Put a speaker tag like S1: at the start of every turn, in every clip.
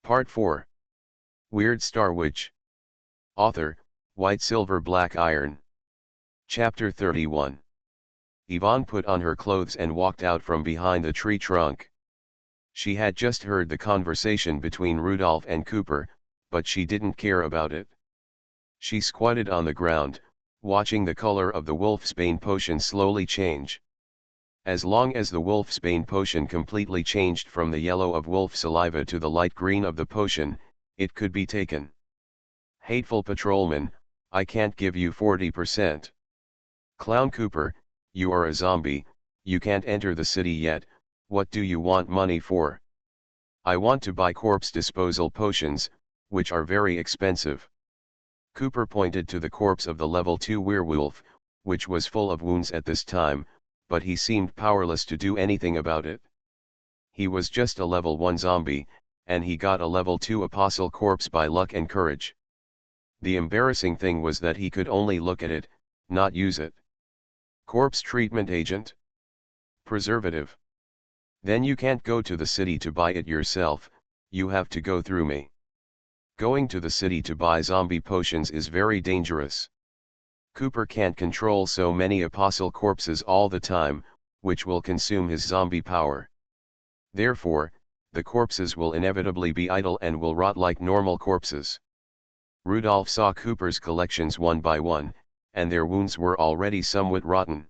S1: Part 4. Weird Star Witch. Author, White Silver Black Iron. Chapter 31. Yvonne put on her clothes and walked out from behind the tree trunk. She had just heard the conversation between Rudolph and Cooper, but she didn't care about it. She squatted on the ground, watching the color of the wolfsbane potion slowly change. As long as the wolfsbane potion completely changed from the yellow of wolf saliva to the light green of the potion, it could be taken. Hateful patrolman, I can't give you 40%. Clown Cooper, you are a zombie, you can't enter the city yet, what do you want money for? I want to buy corpse disposal potions, which are very expensive. Cooper pointed to the corpse of the level 2 werewolf, which was full of wounds at this time, but he seemed powerless to do anything about it. He was just a level 1 zombie, and he got a level 2 apostle corpse by luck and courage. The embarrassing thing was that he could only look at it, not use it. Corpse treatment agent. Preservative. Then you can't go to the city to buy it yourself, you have to go through me. Going to the city to buy zombie potions is very dangerous. Cooper can't control so many apostle corpses all the time, which will consume his zombie power. Therefore, the corpses will inevitably be idle and will rot like normal corpses. Rudolph saw Cooper's collections one by one, and their wounds were already somewhat rotten.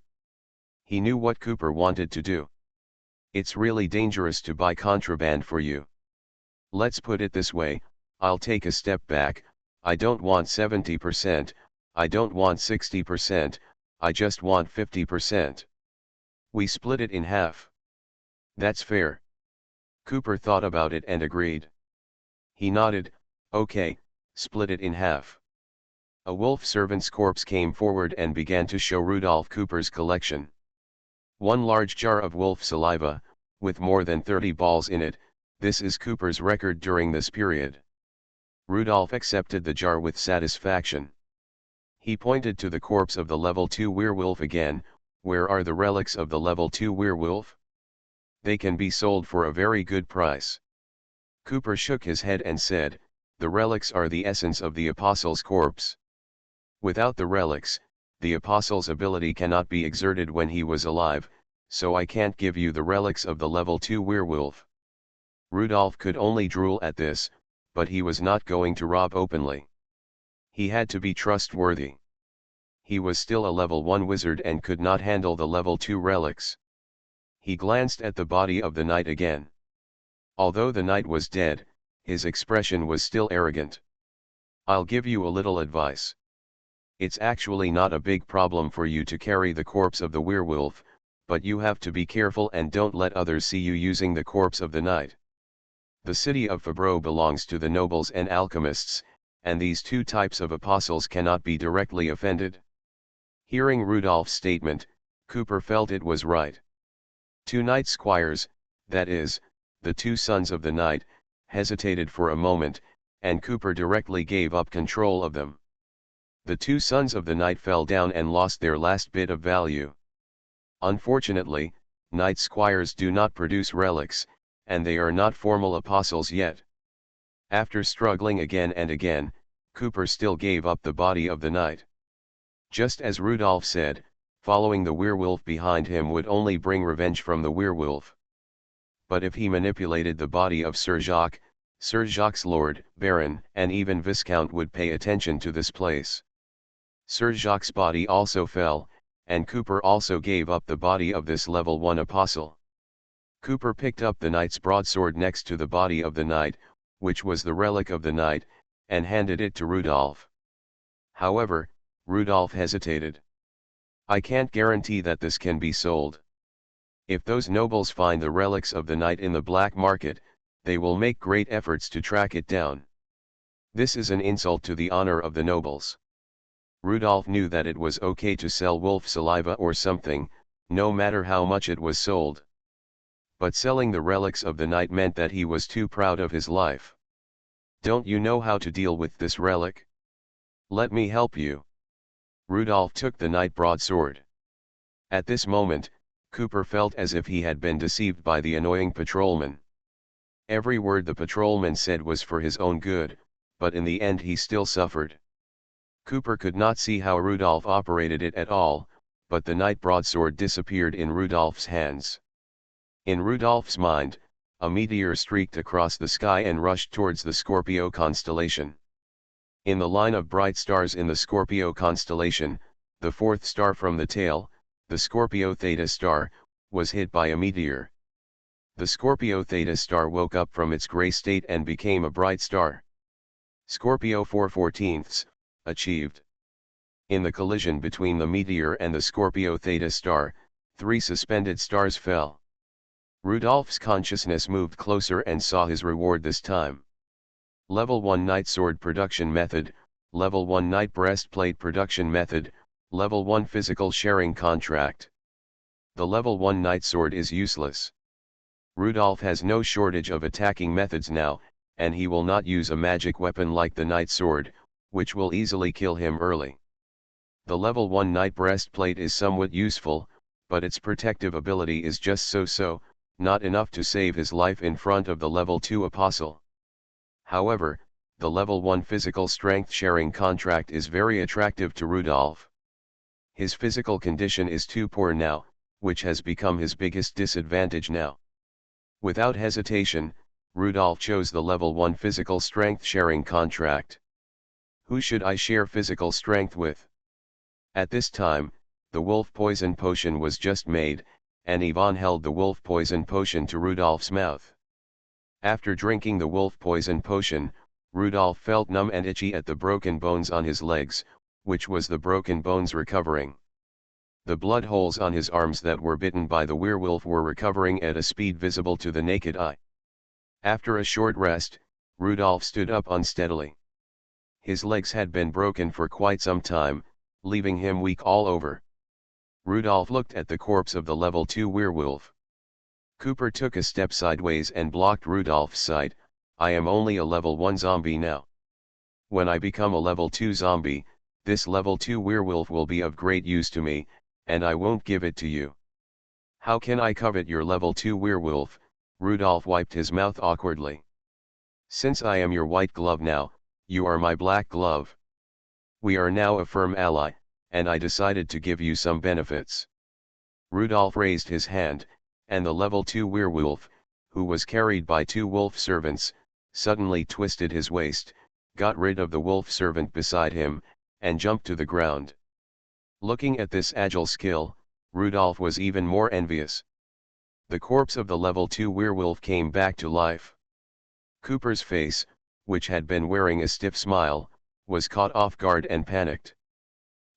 S1: He knew what Cooper wanted to do. It's really dangerous to buy contraband for you. Let's put it this way, I'll take a step back, I don't want 70%, I don't want 60%, I just want 50%. We split it in half. That's fair. Cooper thought about it and agreed. He nodded, okay, split it in half. A wolf servant's corpse came forward and began to show Rudolph Cooper's collection. One large jar of wolf saliva, with more than 30 balls in it, this is Cooper's record during this period. Rudolph accepted the jar with satisfaction. He pointed to the corpse of the level 2 werewolf again, where are the relics of the level 2 werewolf? They can be sold for a very good price. Cooper shook his head and said, the relics are the essence of the apostle's corpse. Without the relics, the apostle's ability cannot be exerted when he was alive, so I can't give you the relics of the level 2 werewolf. Rudolph could only drool at this, but he was not going to rob openly. He had to be trustworthy. He was still a level 1 wizard and could not handle the level 2 relics. He glanced at the body of the knight again. Although the knight was dead, his expression was still arrogant. I'll give you a little advice. It's actually not a big problem for you to carry the corpse of the werewolf, but you have to be careful and don't let others see you using the corpse of the knight. The city of Fabreau belongs to the nobles and alchemists, and these two types of apostles cannot be directly offended. Hearing Rudolph's statement, Cooper felt it was right. Two knight squires, that is, the two sons of the knight, hesitated for a moment, and Cooper directly gave up control of them. The two sons of the knight fell down and lost their last bit of value. Unfortunately, knight squires do not produce relics, and they are not formal apostles yet. After struggling again and again, Cooper still gave up the body of the knight. Just as Rudolph said, following the werewolf behind him would only bring revenge from the werewolf. But if he manipulated the body of Sir Jacques Lord, Baron, and even Viscount would pay attention to this place. Sir Jacques' body also fell, and Cooper also gave up the body of this level 1 apostle. Cooper picked up the knight's broadsword next to the body of the knight, which was the relic of the knight, and handed it to Rudolph. However, Rudolph hesitated. I can't guarantee that this can be sold. If those nobles find the relics of the knight in the black market, they will make great efforts to track it down. This is an insult to the honor of the nobles. Rudolph knew that it was okay to sell wolf saliva or something, no matter how much it was sold. But selling the relics of the knight meant that he was too proud of his life. Don't you know how to deal with this relic? Let me help you. Rudolph took the knight broadsword. At this moment, Cooper felt as if he had been deceived by the annoying patrolman. Every word the patrolman said was for his own good, but in the end he still suffered. Cooper could not see how Rudolph operated it at all, but the knight broadsword disappeared in Rudolph's hands. In Rudolph's mind, a meteor streaked across the sky and rushed towards the Scorpio constellation. In the line of bright stars in the Scorpio constellation, the fourth star from the tail, the Scorpio Theta star, was hit by a meteor. The Scorpio Theta star woke up from its gray state and became a bright star. Scorpio 4/14, achieved. In the collision between the meteor and the Scorpio Theta star, 3 suspended stars fell. Rudolph's consciousness moved closer and saw his reward this time. Level 1 Knight Sword Production Method, Level 1 Knight Breastplate Production Method, Level 1 Physical Sharing Contract. The Level 1 Knight Sword is useless. Rudolph has no shortage of attacking methods now, and he will not use a magic weapon like the Knight Sword, which will easily kill him early. The Level 1 Knight Breastplate is somewhat useful, but its protective ability is just so-so, not enough to save his life in front of the Level 2 Apostle. However, the Level 1 Physical Strength Sharing Contract is very attractive to Rudolph. His physical condition is too poor now, which has become his biggest disadvantage now. Without hesitation, Rudolph chose the Level 1 Physical Strength Sharing Contract. Who should I share physical strength with? At this time, the wolf poison potion was just made, and Ivan held the wolf poison potion to Rudolph's mouth. After drinking the wolf poison potion, Rudolph felt numb and itchy at the broken bones on his legs, which was the broken bones recovering. The blood holes on his arms that were bitten by the werewolf were recovering at a speed visible to the naked eye. After a short rest, Rudolph stood up unsteadily. His legs had been broken for quite some time, leaving him weak all over. Rudolph looked at the corpse of the Level 2 werewolf. Cooper took a step sideways and blocked Rudolph's sight. I am only a Level 1 zombie now. When I become a Level 2 zombie, this Level 2 werewolf will be of great use to me, and I won't give it to you. How can I covet your Level 2 werewolf? Rudolph wiped his mouth awkwardly. Since I am your white glove now, you are my black glove. We are now a firm ally, and I decided to give you some benefits. Rudolph raised his hand, and the Level 2 werewolf, who was carried by 2 wolf servants, suddenly twisted his waist, got rid of the wolf servant beside him, and jumped to the ground. Looking at this agile skill, Rudolph was even more envious. The corpse of the Level 2 werewolf came back to life. Cooper's face, which had been wearing a stiff smile, was caught off guard and panicked.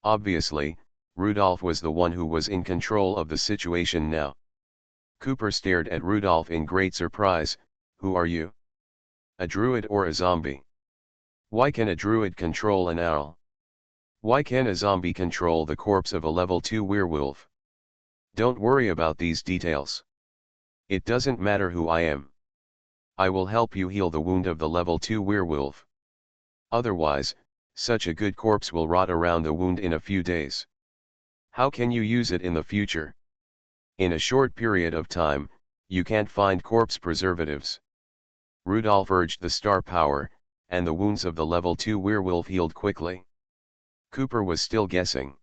S1: Obviously, Rudolph was the one who was in control of the situation now. Cooper stared at Rudolph in great surprise. Who are you? A druid or a zombie? Why can a druid control an owl? Why can a zombie control the corpse of a Level 2 werewolf? Don't worry about these details. It doesn't matter who I am. I will help you heal the wound of the Level 2 werewolf. Otherwise, such a good corpse will rot around the wound in a few days. How can you use it in the future? In a short period of time, you can't find corpse preservatives. Rudolph urged the star power, and the wounds of the Level 2 werewolf healed quickly. Cooper was still guessing.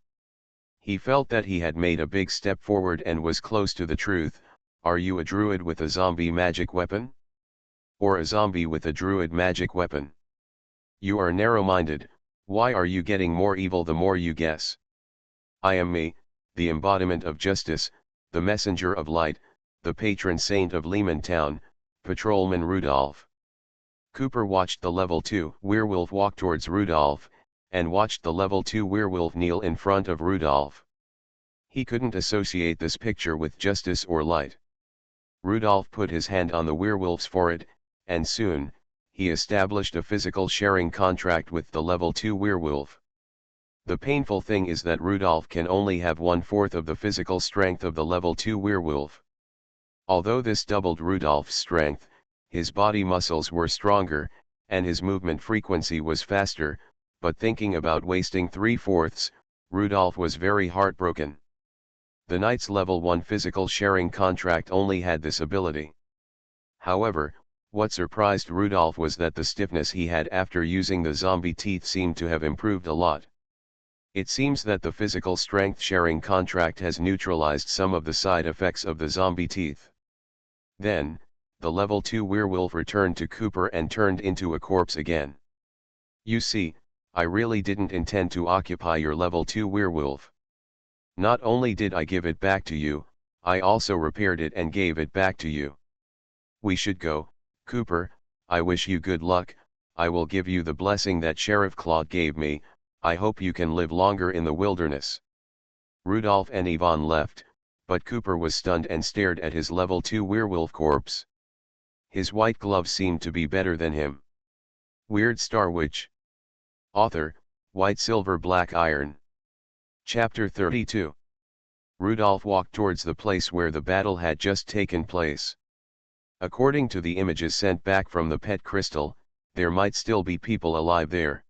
S1: He felt that he had made a big step forward and was close to the truth. Are you a druid with a zombie magic weapon? Or a zombie with a druid magic weapon? You are narrow-minded. Why are you getting more evil the more you guess? I am me, the embodiment of justice, the messenger of light, the patron saint of Lehman Town, Patrolman Rudolph. Cooper watched the Level 2 werewolf walk towards Rudolph, and watched the Level 2 werewolf kneel in front of Rudolph. He couldn't associate this picture with justice or light. Rudolph put his hand on the werewolf's forehead, and soon, he established a physical sharing contract with the Level 2 werewolf. The painful thing is that Rudolph can only have 1/4 of the physical strength of the Level 2 werewolf. Although this doubled Rudolph's strength, his body muscles were stronger, and his movement frequency was faster, but thinking about wasting 3/4, Rudolph was very heartbroken. The knight's Level 1 physical sharing contract only had this ability. However, What surprised Rudolph was that the stiffness he had after using the zombie teeth seemed to have improved a lot. It seems that the physical strength sharing contract has neutralized some of the side effects of the zombie teeth. Then, the level 2 werewolf returned to Cooper and turned into a corpse again. You see, I really didn't intend to occupy your level 2 werewolf. Not only did I give it back to you, I also repaired it and gave it back to you. We should go, Cooper. I wish you good luck. I will give you the blessing that Sheriff Claude gave me. I hope you can live longer in the wilderness. Rudolph and Yvonne left, but Cooper was stunned and stared at his level 2 werewolf corpse. His white glove seemed to be better than him. Weird Star Witch. Author, White Silver Black Iron. Chapter 32. Rudolph walked towards the place where the battle had just taken place. According to the images sent back from the pet crystal, there might still be people alive there.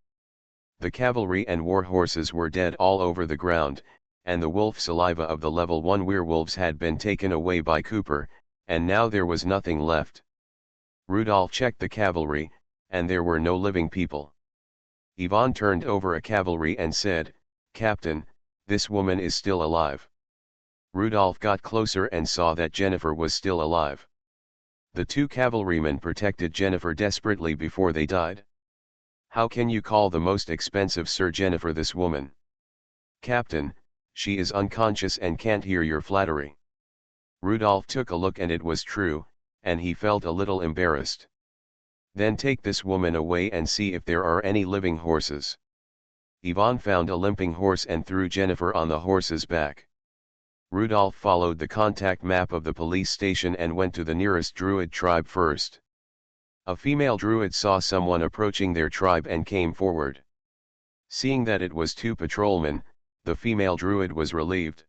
S1: The cavalry and war horses were dead all over the ground, and the wolf saliva of the level 1 werewolves had been taken away by Cooper, and now there was nothing left. Rudolph checked the cavalry, and there were no living people. Yvonne turned over a cavalry and said, "Captain, this woman is still alive." Rudolph got closer and saw that Jennifer was still alive. The two cavalrymen protected Jennifer desperately before they died. "How can you call the most expensive Sir Jennifer this woman?" "Captain, she is unconscious and can't hear your flattery." Rudolph took a look and it was true, and he felt a little embarrassed. "Then take this woman away and see if there are any living horses." Yvonne found a limping horse and threw Jennifer on the horse's back. Rudolph followed the contact map of the police station and went to the nearest Druid tribe first. A female Druid saw someone approaching their tribe and came forward. Seeing that it was two patrolmen, the female Druid was relieved.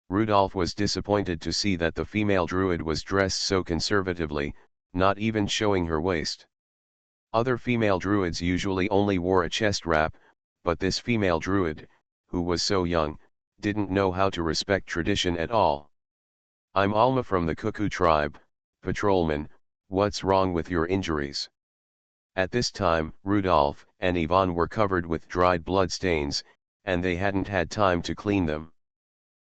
S1: Rudolph was disappointed to see that the female Druid was dressed so conservatively, not even showing her waist. Other female Druids usually only wore a chest wrap, but this female Druid, who was so young, didn't know how to respect tradition at all. "I'm Alma from the Cuckoo tribe, patrolman. What's wrong with your injuries?" At this time, Rudolph and Yvonne were covered with dried blood stains, and they hadn't had time to clean them.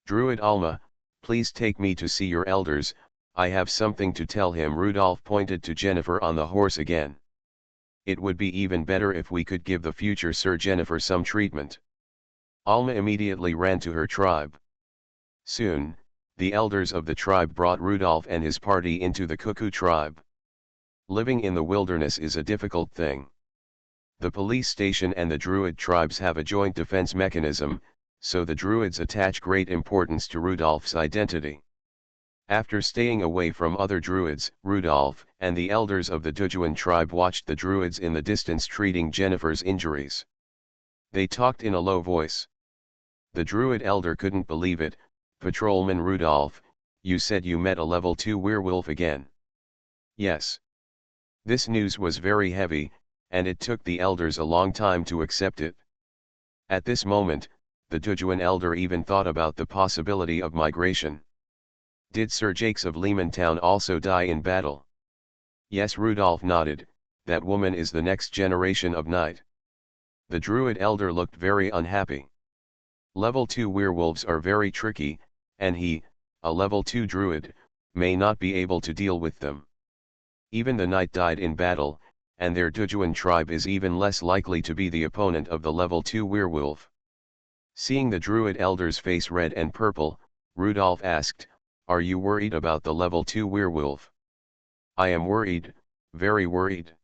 S1: "Druid Alma, please take me to see your elders, I have something to tell him." Rudolph pointed to Jennifer on the horse again. "It would be even better if we could give the future Sir Jennifer some treatment." Alma immediately ran to her tribe. Soon, the elders of the tribe brought Rudolph and his party into the Cuckoo tribe. Living in the wilderness is a difficult thing. The police station and the Druid tribes have a joint defense mechanism, so the Druids attach great importance to Rudolph's identity. After staying away from other Druids, Rudolph and the elders of the Dujuan tribe watched the Druids in the distance treating Jennifer's injuries. They talked in a low voice. The Druid elder couldn't believe it. "Patrolman Rudolph, you said you met a level 2 werewolf again." "Yes." This news was very heavy, and it took the elders a long time to accept it. At this moment, the Dujuan elder even thought about the possibility of migration. "Did Sir Jakes of Leemantown also die in battle?" "Yes." Rudolph nodded. "That woman is the next generation of knight." The Druid elder looked very unhappy. Level 2 werewolves are very tricky, and he, a level 2 Druid, may not be able to deal with them. Even the knight died in battle, and their Dujuan tribe is even less likely to be the opponent of the level 2 werewolf. Seeing the Druid elder's face red and purple, Rudolph asked, "Are you worried about the level 2 werewolf?" "I am worried, very worried."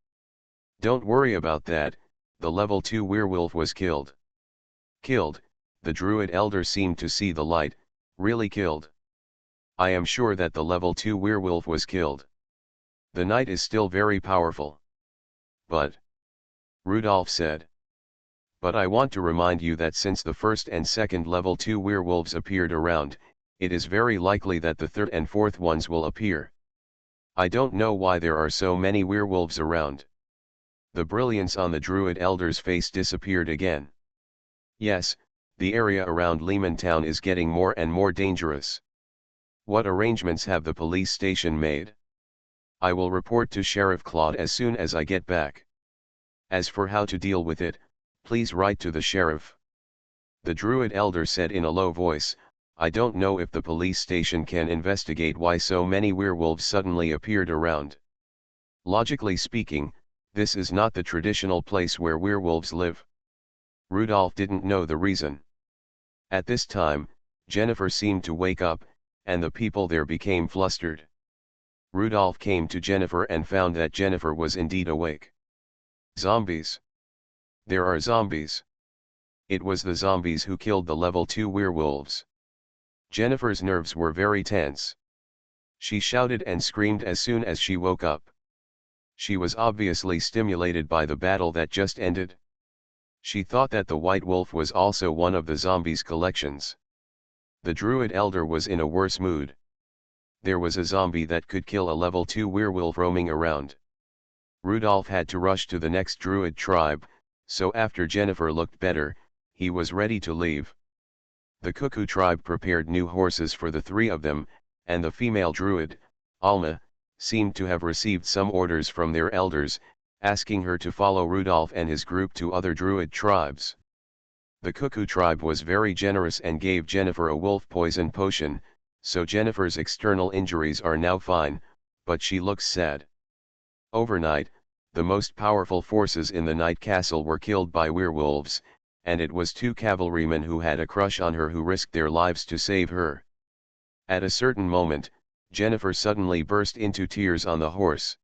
S1: "Don't worry about that, the level 2 werewolf was killed." "Killed?" The Druid elder seemed to see the light. "Really killed?" "I am sure that the level 2 werewolf was killed. The knight is still very powerful." "But," Rudolph said. "But I want to remind you that since the first and second level 2 werewolves appeared around, it is very likely that the third and fourth ones will appear. I don't know why there are so many werewolves around." The brilliance on the Druid elder's face disappeared again. "Yes, the area around Leemantown is getting more and more dangerous." "What arrangements have the police station made?" I will report to Sheriff Claude as soon as I get back. As for how to deal with it, please write to the sheriff. The druid elder said in a low voice, I don't know if the police station can investigate why so many werewolves suddenly appeared around. Logically speaking, this is not the traditional place where werewolves live. Rudolph didn't know the reason. At this time, Jennifer seemed to wake up, and the people there became flustered. Rudolph came to Jennifer and found that Jennifer was indeed awake. Zombies. There are zombies. It was the zombies who killed the level 2 werewolves. Jennifer's nerves were very tense. She shouted and screamed as soon as she woke up. She was obviously stimulated by the battle that just ended. She thought that the white wolf was also one of the zombies' collections. The druid elder was in a worse mood. There was a zombie that could kill a level 2 werewolf roaming around. Rudolph had to rush to the next druid tribe, so after Jennifer looked better, he was ready to leave. The cuckoo tribe prepared new horses for the three of them, and the female druid, Alma, seemed to have received some orders from their elders, asking her to follow Rudolph and his group to other druid tribes. The cuckoo tribe was very generous and gave Jennifer a wolf poison potion, so Jennifer's external injuries are now fine, but she looks sad. Overnight, the most powerful forces in the Night Castle were killed by werewolves, and it was two cavalrymen who had a crush on her who risked their lives to save her. At a certain moment, Jennifer suddenly burst into tears on the horse.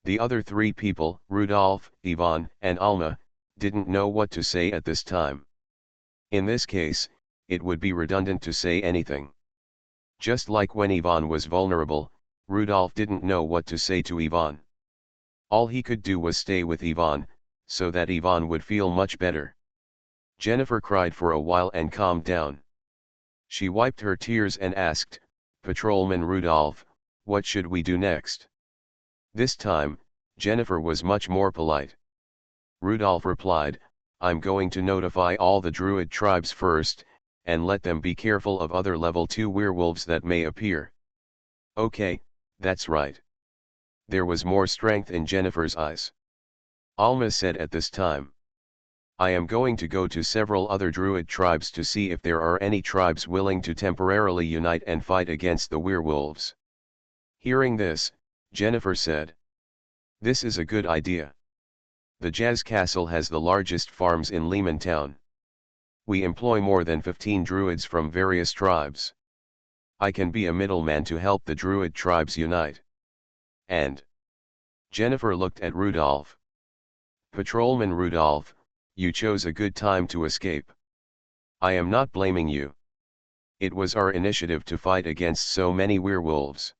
S1: The other three people, Rudolph, Ivan, and Alma, didn't know what to say at this time. In this case, it would be redundant to say anything. Just like when Ivan was vulnerable, Rudolph didn't know what to say to Ivan. All he could do was stay with Ivan, so that Ivan would feel much better. Jennifer cried for a while and calmed down. She wiped her tears and asked, Patrolman Rudolph, what should we do next? This time, Jennifer was much more polite. Rudolph replied, I'm going to notify all the druid tribes first, and let them be careful of other level 2 werewolves that may appear. Okay, that's right. There was more strength in Jennifer's eyes. Alma said at this time, I am going to go to several other druid tribes to see if there are any tribes willing to temporarily unite and fight against the werewolves. Hearing this, Jennifer said, this is a good idea. The Jazz Castle has the largest farms in Lehman Town. We employ more than 15 druids from various tribes. I can be a middleman to help the druid tribes unite. And Jennifer looked at Rudolph. Patrolman Rudolph, you chose a good time to escape. I am not blaming you. It was our initiative to fight against so many werewolves.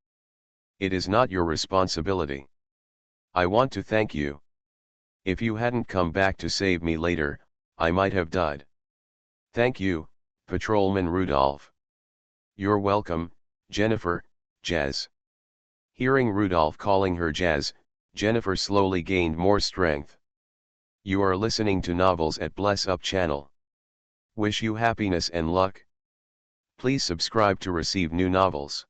S1: It is not your responsibility. I want to thank you. If you hadn't come back to save me later, I might have died. Thank you, Patrolman Rudolph. You're welcome, Jennifer, Jazz. Hearing Rudolph calling her Jazz, Jennifer slowly gained more strength. You are listening to Novels at Bless Up channel. Wish you happiness and luck. Please subscribe to receive new novels.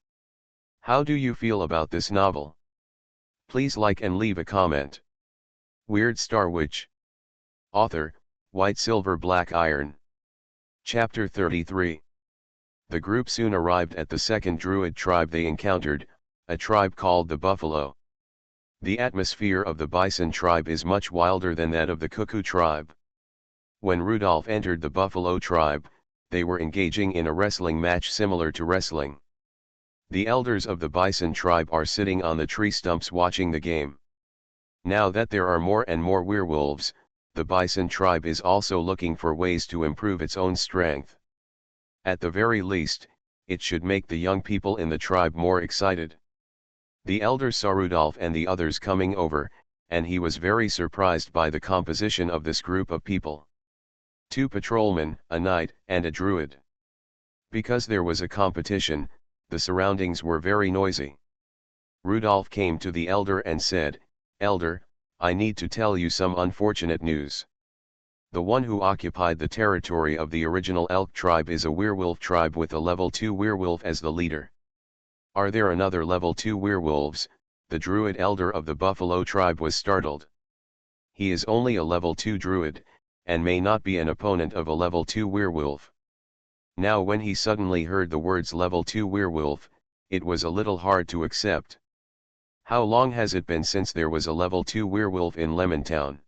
S1: How do you feel about this novel? Please like and leave a comment. Weird Star Witch. Author, White Silver Black Iron. Chapter 33. The group soon arrived at the second druid tribe they encountered, a tribe called the Buffalo. The atmosphere of the Bison tribe is much wilder than that of the Cuckoo tribe. When Rudolph entered the Buffalo tribe, they were engaging in a wrestling match similar to wrestling. The elders of the Bison tribe are sitting on the tree stumps watching the game. Now that there are more and more werewolves, the Bison tribe is also looking for ways to improve its own strength. At the very least, it should make the young people in the tribe more excited. The elder saw Rudolph and the others coming over, and he was very surprised by the composition of this group of people. 2 patrolmen, a knight, and a druid. Because there was a competition, the surroundings were very noisy. Rudolph came to the elder and said, Elder, I need to tell you some unfortunate news. The one who occupied the territory of the original elk tribe is a werewolf tribe with a level 2 werewolf as the leader. Are there another level 2 werewolves, the druid elder of the buffalo tribe was startled. He is only a level 2 druid, and may not be an opponent of a level 2 werewolf. Now when he suddenly heard the words level 2 werewolf, it was a little hard to accept. How long has it been since there was a level 2 werewolf in Lemontown?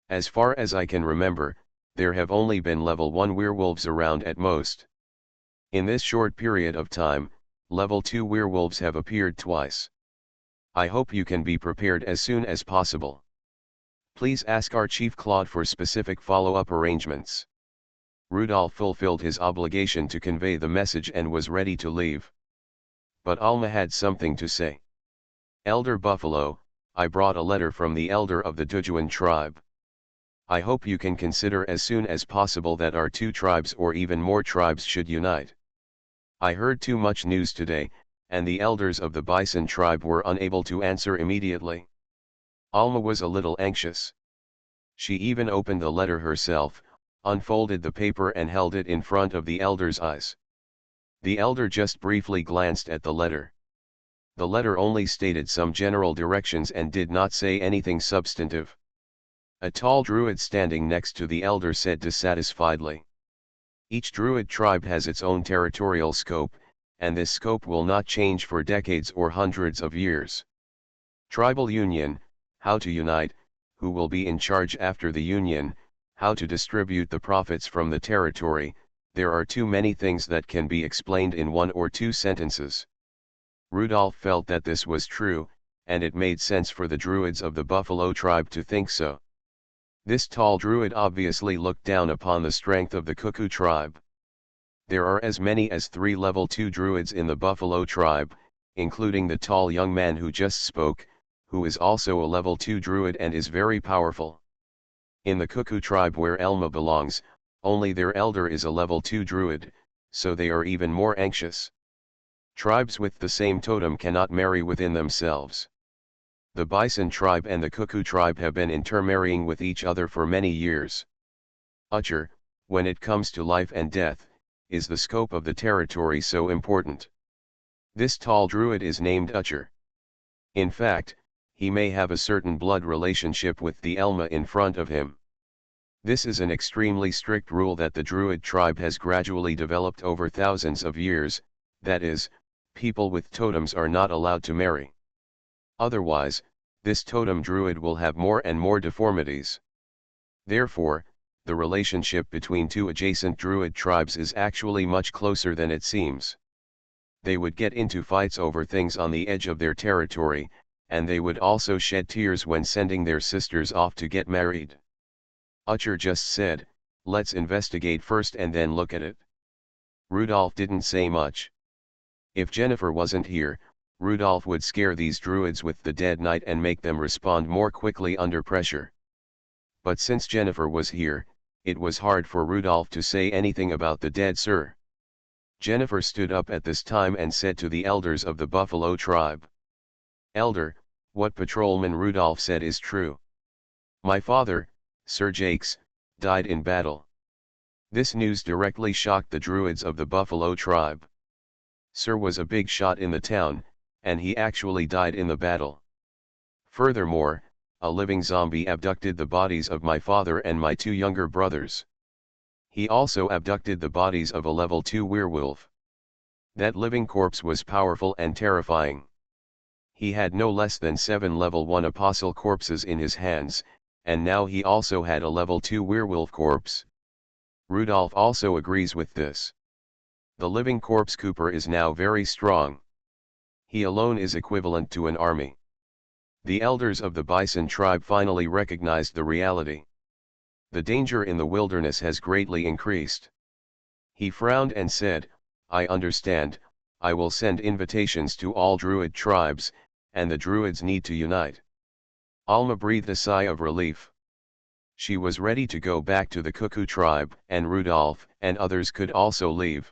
S1: As far as I can remember, there have only been level 1 werewolves around at most. In this short period of time, level 2 werewolves have appeared twice. I hope you can be prepared as soon as possible. Please ask our Chief Claude for specific follow-up arrangements. Rudolph fulfilled his obligation to convey the message and was ready to leave. But Alma had something to say. Elder Buffalo, I brought a letter from the elder of the Dujuan tribe. I hope you can consider as soon as possible that our two tribes or even more tribes should unite. I heard too much news today, and the elders of the Bison tribe were unable to answer immediately. Alma was a little anxious. She even opened the letter herself, unfolded the paper and held it in front of the elder's eyes. The elder just briefly glanced at the letter. The letter only stated some general directions and did not say anything substantive. A tall druid standing next to the elder said dissatisfiedly, "Each druid tribe has its own territorial scope, and this scope will not change for decades or hundreds of years. Tribal union, how to unite, who will be in charge after the union, how to distribute the profits from the territory, there are too many things that can be explained in one or two sentences." Rudolph felt that this was true, and it made sense for the druids of the Buffalo tribe to think so. This tall druid obviously looked down upon the strength of the Cuckoo tribe. There are as many as 3 level 2 druids in the Buffalo tribe, including the tall young man who just spoke, who is also a level 2 druid and is very powerful. In the Cuckoo tribe where Elma belongs, only their elder is a level 2 druid, so they are even more anxious. Tribes with the same totem cannot marry within themselves. The Bison tribe and the Cuckoo tribe have been intermarrying with each other for many years. Utcher, when it comes to life and death, is the scope of the territory so important? This tall druid is named Utcher. In fact, he may have a certain blood relationship with the Elma in front of him. This is an extremely strict rule that the druid tribe has gradually developed over thousands of years, that is, people with totems are not allowed to marry. Otherwise, this totem druid will have more and more deformities. Therefore, the relationship between two adjacent druid tribes is actually much closer than it seems. They would get into fights over things on the edge of their territory, and they would also shed tears when sending their sisters off to get married. Utcher just said, "Let's investigate first and then look at it." Rudolph didn't say much. If Jennifer wasn't here, Rudolph would scare these druids with the dead night and make them respond more quickly under pressure. But since Jennifer was here, it was hard for Rudolph to say anything about the dead sir. Jennifer stood up at this time and said to the elders of the Buffalo tribe, "Elder, what Patrolman Rudolph said is true. My father, Sir Jakes, died in battle." This news directly shocked the druids of the Buffalo tribe. Sir was a big shot in the town, and he actually died in the battle. Furthermore, a living zombie abducted the bodies of my father and my 2 younger brothers. He also abducted the bodies of a level 2 werewolf. That living corpse was powerful and terrifying. He had no less than 7 level 1 apostle corpses in his hands, and now he also had a level 2 werewolf corpse. Rudolph also agrees with this. The living corpse Cooper is now very strong. He alone is equivalent to an army. The elders of the Bison tribe finally recognized the reality. The danger in the wilderness has greatly increased. He frowned and said, "I understand, I will send invitations to all druid tribes, and the druids need to unite." Alma breathed a sigh of relief. She was ready to go back to the Cuckoo tribe, and Rudolph and others could also leave.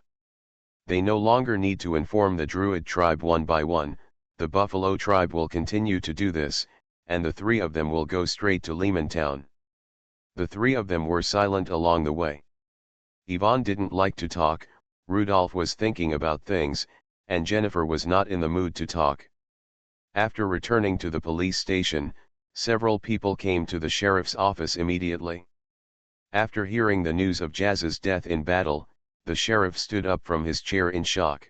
S1: They no longer need to inform the druid tribe one by one. The Buffalo tribe will continue to do this, and the 3 of them will go straight to Lemontown. The 3 of them were silent along the way. Yvonne didn't like to talk, Rudolph was thinking about things, and Jennifer was not in the mood to talk. After returning to the police station, several people came to the sheriff's office immediately. After hearing the news of Jazz's death in battle, the sheriff stood up from his chair in shock.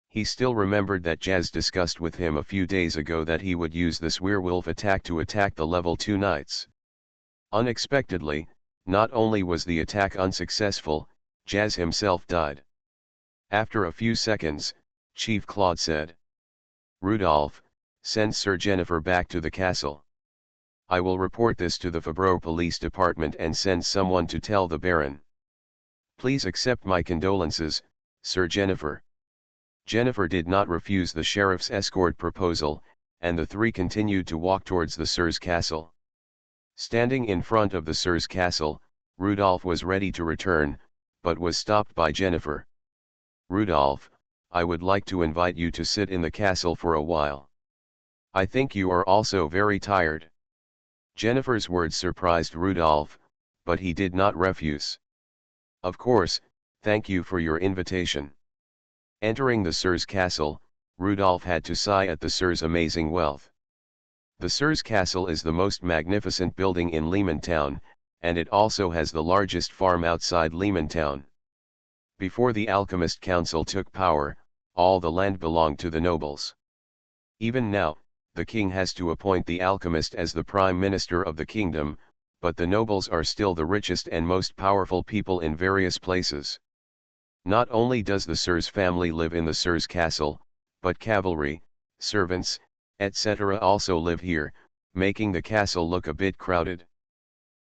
S1: He still remembered that Jazz discussed with him a few days ago that he would use this werewolf attack to attack the level 2 knights. Unexpectedly, not only was the attack unsuccessful, Jazz himself died. After a few seconds, Chief Claude said, "Rudolph, send Sir Jennifer back to the castle. I will report this to the Fabreau Police Department and send someone to tell the Baron. Please accept my condolences, Sir Jennifer." Jennifer did not refuse the sheriff's escort proposal, and the three continued to walk towards the Sir's castle. Standing in front of the Sir's castle, Rudolph was ready to return, but was stopped by Jennifer. "Rudolph, I would like to invite you to sit in the castle for a while. I think you are also very tired." Jennifer's words surprised Rudolph, but he did not refuse. "Of course, thank you for your invitation." Entering the Sir's castle, Rudolph had to sigh at the Sir's amazing wealth. The Sir's castle is the most magnificent building in Lehman Town, and it also has the largest farm outside Lehman Town. Before the Alchemist Council took power, all the land belonged to the nobles. Even now, the king has to appoint the alchemist as the prime minister of the kingdom, but the nobles are still the richest and most powerful people in various places. Not only does the Sir's family live in the Sir's castle, but cavalry, servants, etc. also live here, making the castle look a bit crowded.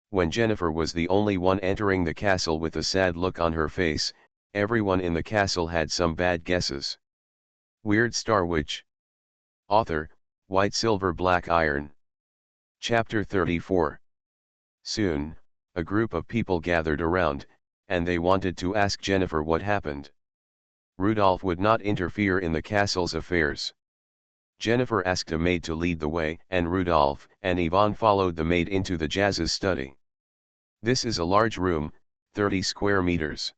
S1: When Jennifer was the only one entering the castle with a sad look on her face, everyone in the castle had some bad guesses. Weird Star Witch. Author, White Silver Black Iron. Chapter 34. Soon, a group of people gathered around, and they wanted to ask Jennifer what happened. Rudolph would not interfere in the castle's affairs. Jennifer asked a maid to lead the way, and Rudolph and Yvonne followed the maid into the Jazz's study. This is a large room, 30 square meters.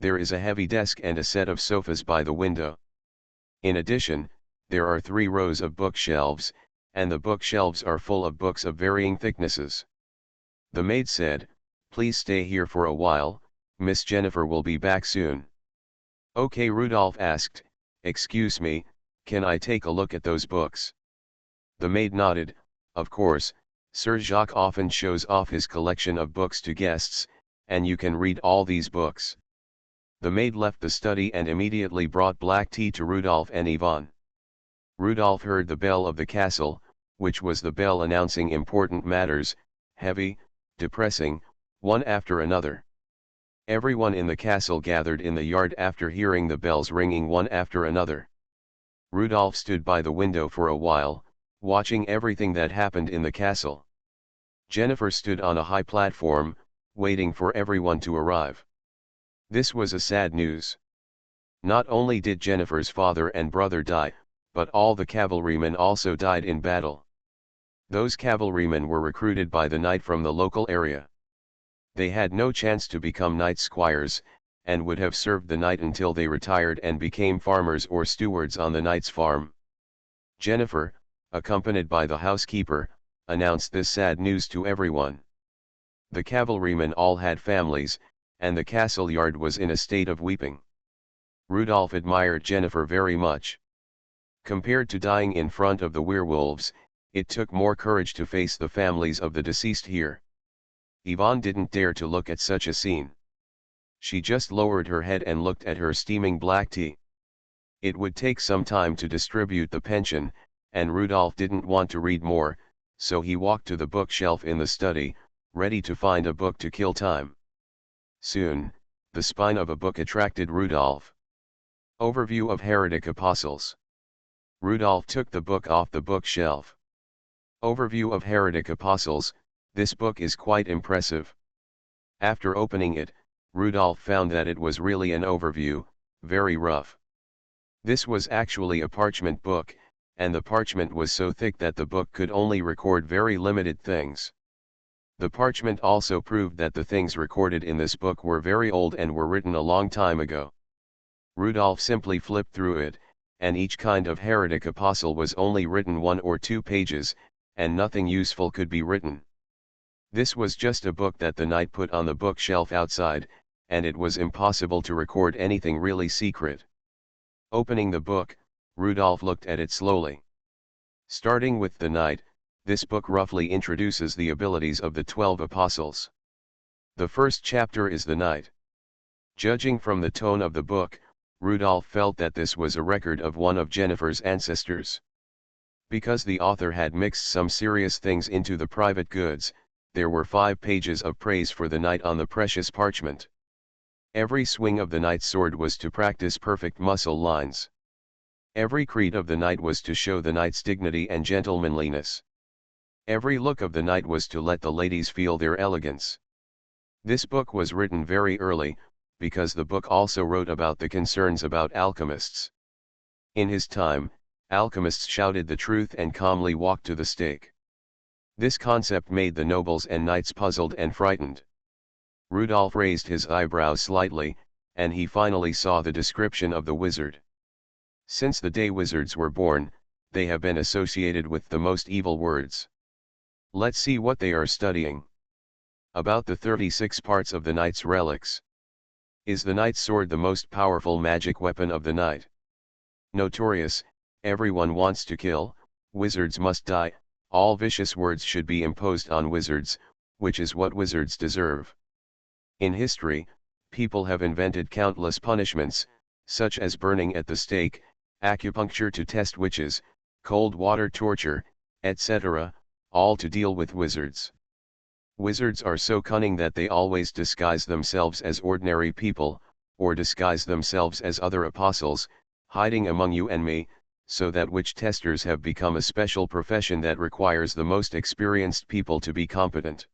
S1: There is a heavy desk and a set of sofas by the window. In addition, there are 3 rows of bookshelves, and the bookshelves are full of books of varying thicknesses. The maid said, "Please stay here for a while, Miss Jennifer will be back soon." "Okay," Rudolph asked, "Excuse me, can I take a look at those books?" The maid nodded. "Of course, Sir Jacques often shows off his collection of books to guests, and you can read all these books." The maid left the study and immediately brought black tea to Rudolph and Yvonne. Rudolph heard the bell of the castle, which was the bell announcing important matters, heavy, depressing, one after another. Everyone in the castle gathered in the yard after hearing the bells ringing one after another. Rudolph stood by the window for a while, watching everything that happened in the castle. Jennifer stood on a high platform, waiting for everyone to arrive. This was a sad news. Not only did Jennifer's father and brother die, but all the cavalrymen also died in battle. Those cavalrymen were recruited by the knight from the local area. They had no chance to become knight squires, and would have served the knight until they retired and became farmers or stewards on the knight's farm. Jennifer, accompanied by the housekeeper, announced this sad news to everyone. The cavalrymen all had families, and the castle yard was in a state of weeping. Rudolph admired Jennifer very much. Compared to dying in front of the werewolves, it took more courage to face the families of the deceased here. Yvonne didn't dare to look at such a scene. She just lowered her head and looked at her steaming black tea. It would take some time to distribute the pension, and Rudolph didn't want to read more, so he walked to the bookshelf in the study, ready to find a book to kill time. Soon, the spine of a book attracted Rudolph. Overview of Heretic Apostles. Rudolph took the book off the bookshelf. Overview of Heretic Apostles. This book is quite impressive. After opening it, Rudolph found that it was really an overview, very rough. This was actually a parchment book, and the parchment was so thick that the book could only record very limited things. The parchment also proved that the things recorded in this book were very old and were written a long time ago. Rudolph simply flipped through it, and each kind of heretic apostle was only written 1 or 2 pages, and nothing useful could be written. This was just a book that the knight put on the bookshelf outside, and it was impossible to record anything really secret. Opening the book, Rudolph looked at it slowly. Starting with the knight, this book roughly introduces the abilities of the 12 apostles. The first chapter is the knight. Judging from the tone of the book, Rudolph felt that this was a record of one of Jennifer's ancestors. Because the author had mixed some serious things into the private goods, there were 5 pages of praise for the knight on the precious parchment. Every swing of the knight's sword was to practice perfect muscle lines. Every creed of the knight was to show the knight's dignity and gentlemanliness. Every look of the knight was to let the ladies feel their elegance. This book was written very early, because the book also wrote about the concerns about alchemists. In his time, alchemists shouted the truth and calmly walked to the stake. This concept made the nobles and knights puzzled and frightened. Rudolph raised his eyebrows slightly, and he finally saw the description of the wizard. Since the day wizards were born, they have been associated with the most evil words. Let's see what they are studying. About the 36 parts of the knight's relics. Is the knight's sword the most powerful magic weapon of the knight? Notorious, everyone wants to kill, wizards must die, all vicious words should be imposed on wizards, which is what wizards deserve. In history, people have invented countless punishments, such as burning at the stake, acupuncture to test witches, cold water torture, etc., all to deal with wizards. Wizards are so cunning that they always disguise themselves as ordinary people, or disguise themselves as other apostles, hiding among you and me, so that witch testers have become a special profession that requires the most experienced people to be competent.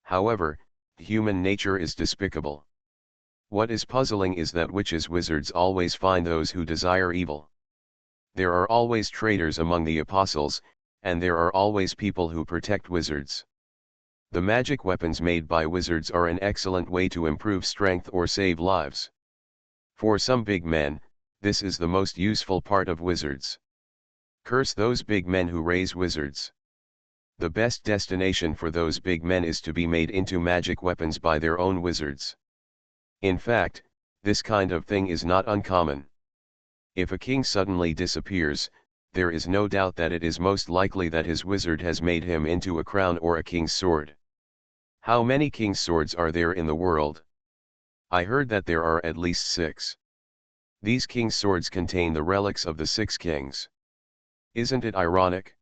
S1: However, human nature is despicable. What is puzzling is that wizards always find those who desire evil. There are always traitors among the apostles, and there are always people who protect wizards. The magic weapons made by wizards are an excellent way to improve strength or save lives. For some big men, this is the most useful part of wizards. Curse those big men who raise wizards. The best destination for those big men is to be made into magic weapons by their own wizards. In fact, this kind of thing is not uncommon. If a king suddenly disappears, there is no doubt that it is most likely that his wizard has made him into a crown or a king's sword. How many king's swords are there in the world? I heard that there are at least 6. These king's swords contain the relics of the 6 kings. Isn't it ironic?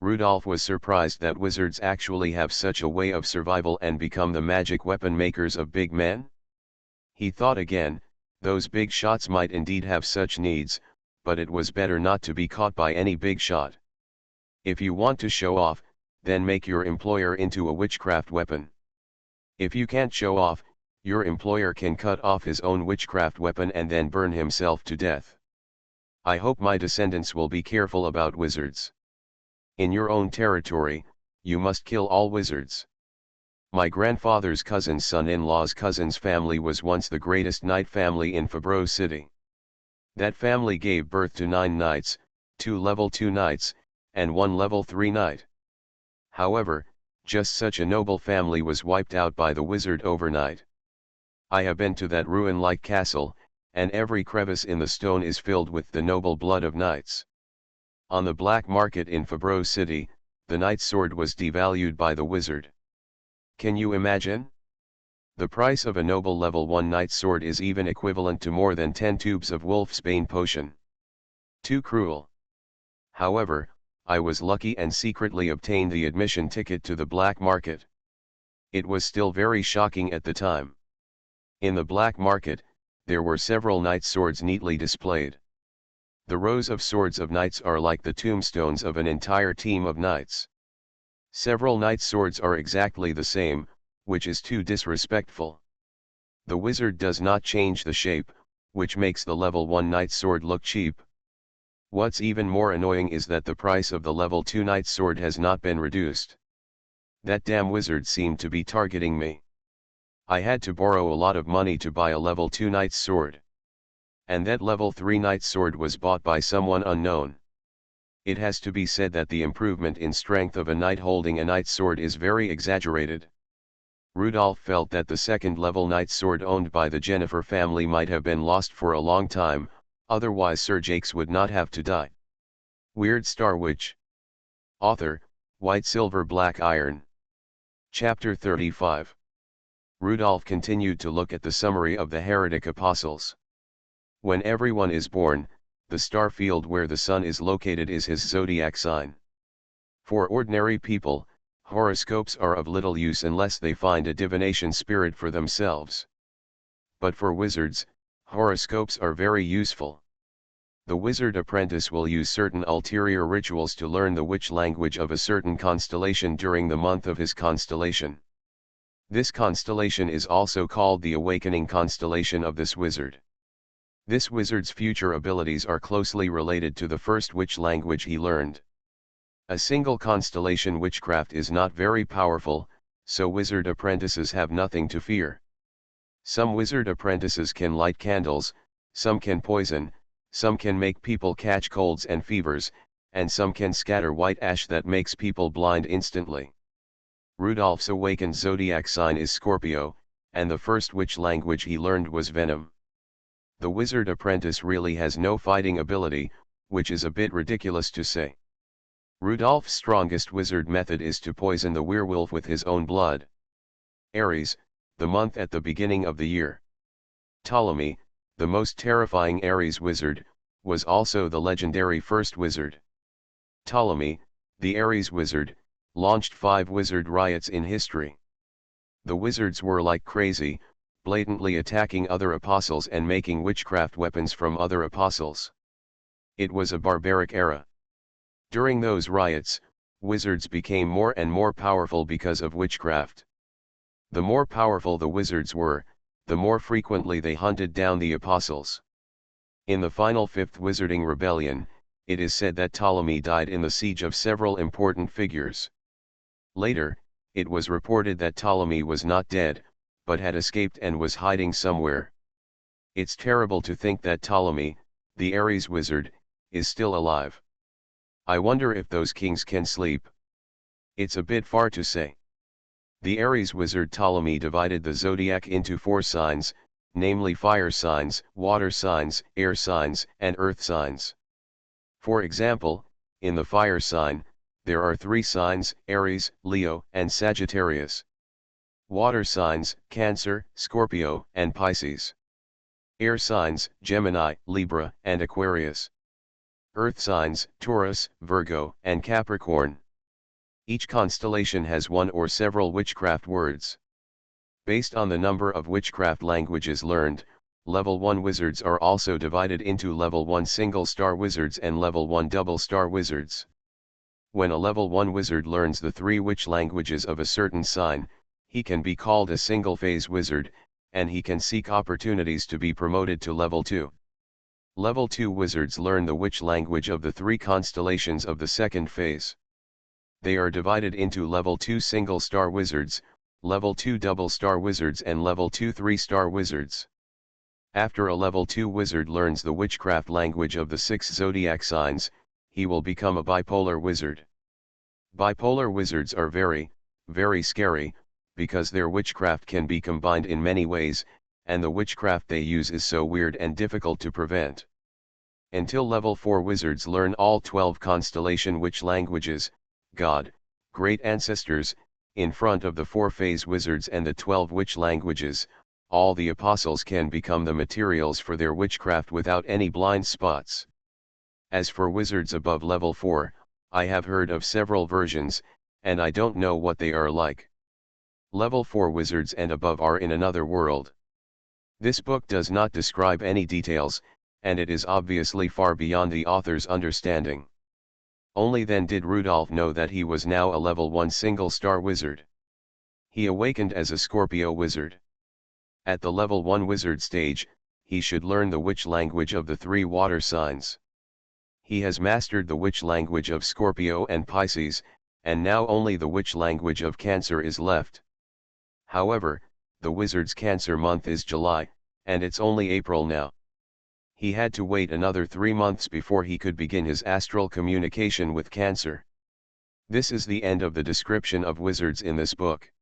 S1: Rudolph was surprised that wizards actually have such a way of survival and become the magic weapon makers of big men. He thought again, those big shots might indeed have such needs, but it was better not to be caught by any big shot. If you want to show off, then make your employer into a witchcraft weapon. If you can't show off, your employer can cut off his own witchcraft weapon and then burn himself to death. I hope my descendants will be careful about wizards. In your own territory, you must kill all wizards. My grandfather's cousin's son-in-law's cousin's family was once the greatest knight family in Fabreau City. That family gave birth to 9 knights, 2 level 2 knights, and 1 level 3 knight. However, just such a noble family was wiped out by the wizard overnight. I have been to that ruin-like castle, and every crevice in the stone is filled with the noble blood of knights. On the black market in Fabreau City, the knight's sword was devalued by the wizard. Can you imagine? The price of a noble level 1 knight's sword is even equivalent to more than 10 tubes of wolfsbane potion. Too cruel. However, I was lucky and secretly obtained the admission ticket to the black market. It was still very shocking at the time. In the black market, there were several knight's swords neatly displayed. The rows of swords of knights are like the tombstones of an entire team of knights. Several knight's swords are exactly the same, which is too disrespectful. The wizard does not change the shape, which makes the level 1 knight's sword look cheap. What's even more annoying is that the price of the level 2 knight's sword has not been reduced. That damn wizard seemed to be targeting me. I had to borrow a lot of money to buy a level 2 knight's sword. and that level 3 knight's sword was bought by someone unknown. It has to be said that the improvement in strength of a knight holding a knight's sword is very exaggerated. Rudolph felt that the second level knight's sword owned by the Jennifer family might have been lost for a long time, otherwise Sir Jakes would not have to die. Weird Star Witch. Author, White Silver Black Iron. Chapter 35. Rudolph continued to look at the summary of the heretic apostles. When everyone is born, the star field where the sun is located is his zodiac sign. For ordinary people, horoscopes are of little use unless they find a divination spirit for themselves. But for wizards, horoscopes are very useful. The wizard apprentice will use certain ulterior rituals to learn the witch language of a certain constellation during the month of his constellation. This constellation is also called the awakening constellation of this wizard. This wizard's future abilities are closely related to the first witch language he learned. A single constellation witchcraft is not very powerful, so wizard apprentices have nothing to fear. Some wizard apprentices can light candles, some can poison, some can make people catch colds and fevers, and some can scatter white ash that makes people blind instantly. Rudolph's awakened zodiac sign is Scorpio, and the first witch language he learned was venom. The wizard apprentice really has no fighting ability, which is a bit ridiculous to say. Rudolph's strongest wizard method is to poison the werewolf with his own blood. Aries, the month at the beginning of the year. Ptolemy, the most terrifying Aries wizard, was also the legendary first wizard. Ptolemy, the Aries wizard, launched 5 wizard riots in history. The wizards were like crazy, blatantly attacking other apostles and making witchcraft weapons from other apostles. It was a barbaric era. During those riots, wizards became more and more powerful because of witchcraft. The more powerful the wizards were, the more frequently they hunted down the apostles. In the final 5th Wizarding Rebellion, it is said that Ptolemy died in the siege of several important figures. Later, it was reported that Ptolemy was not dead, but had escaped and was hiding somewhere. It's terrible to think that Ptolemy, the Aries wizard, is still alive. I wonder if those kings can sleep. It's a bit far to say. The Aries wizard Ptolemy divided the zodiac into 4 signs, namely fire signs, water signs, air signs, and earth signs. For example, in the fire sign, there are 3 signs, Aries, Leo, and Sagittarius. Water signs, Cancer, Scorpio, and Pisces. Air signs, Gemini, Libra, and Aquarius. Earth signs, Taurus, Virgo, and Capricorn. Each constellation has one or several witchcraft words. Based on the number of witchcraft languages learned, level 1 wizards are also divided into level 1 single-star wizards and level 1 double-star wizards. When a level 1 wizard learns the 3 witch languages of a certain sign, he can be called a single-phase wizard, and he can seek opportunities to be promoted to level 2. Level 2 wizards learn the witch language of the 3 constellations of the second phase. They are divided into level 2 single-star wizards, level 2 double-star wizards and level 2 3-star wizards. After a level 2 wizard learns the witchcraft language of the 6 zodiac signs, he will become a bipolar wizard. Bipolar wizards are very, very scary, because their witchcraft can be combined in many ways, and the witchcraft they use is so weird and difficult to prevent. Until level 4 wizards learn all 12 constellation witch languages, God, great ancestors, in front of the 4-phase wizards and the 12 witch languages, all the apostles can become the materials for their witchcraft without any blind spots. As for wizards above level 4, I have heard of several versions, and I don't know what they are like. Level 4 wizards and above are in another world. This book does not describe any details, and it is obviously far beyond the author's understanding. Only then did Rudolph know that he was now a level 1 single-star wizard. He awakened as a Scorpio wizard. At the level 1 wizard stage, he should learn the witch language of the 3 water signs. He has mastered the witch language of Scorpio and Pisces, and now only the witch language of Cancer is left. However, the wizard's Cancer month is July, and it's only April now. He had to wait another 3 months before he could begin his astral communication with Cancer. This is the end of the description of wizards in this book.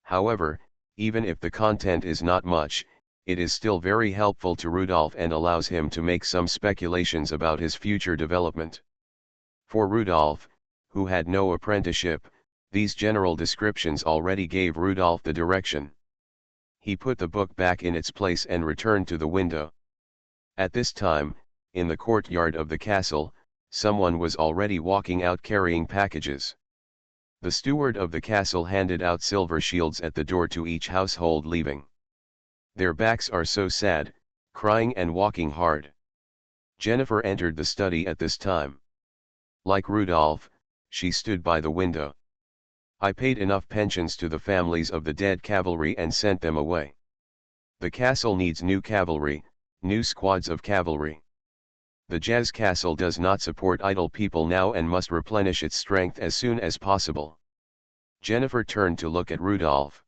S1: However, even if the content is not much, it is still very helpful to Rudolph and allows him to make some speculations about his future development. For Rudolph, who had no apprenticeship, these general descriptions already gave Rudolph the direction. He put the book back in its place and returned to the window. At this time, in the courtyard of the castle, someone was already walking out carrying packages. The steward of the castle handed out silver shields at the door to each household leaving. Their backs are so sad, crying and walking hard. Jennifer entered the study at this time. Like Rudolph, she stood by the window. I paid enough pensions to the families of the dead cavalry and sent them away. The castle needs new cavalry, new squads of cavalry. The Jazz Castle does not support idle people now and must replenish its strength as soon as possible. Jennifer turned to look at Rudolph.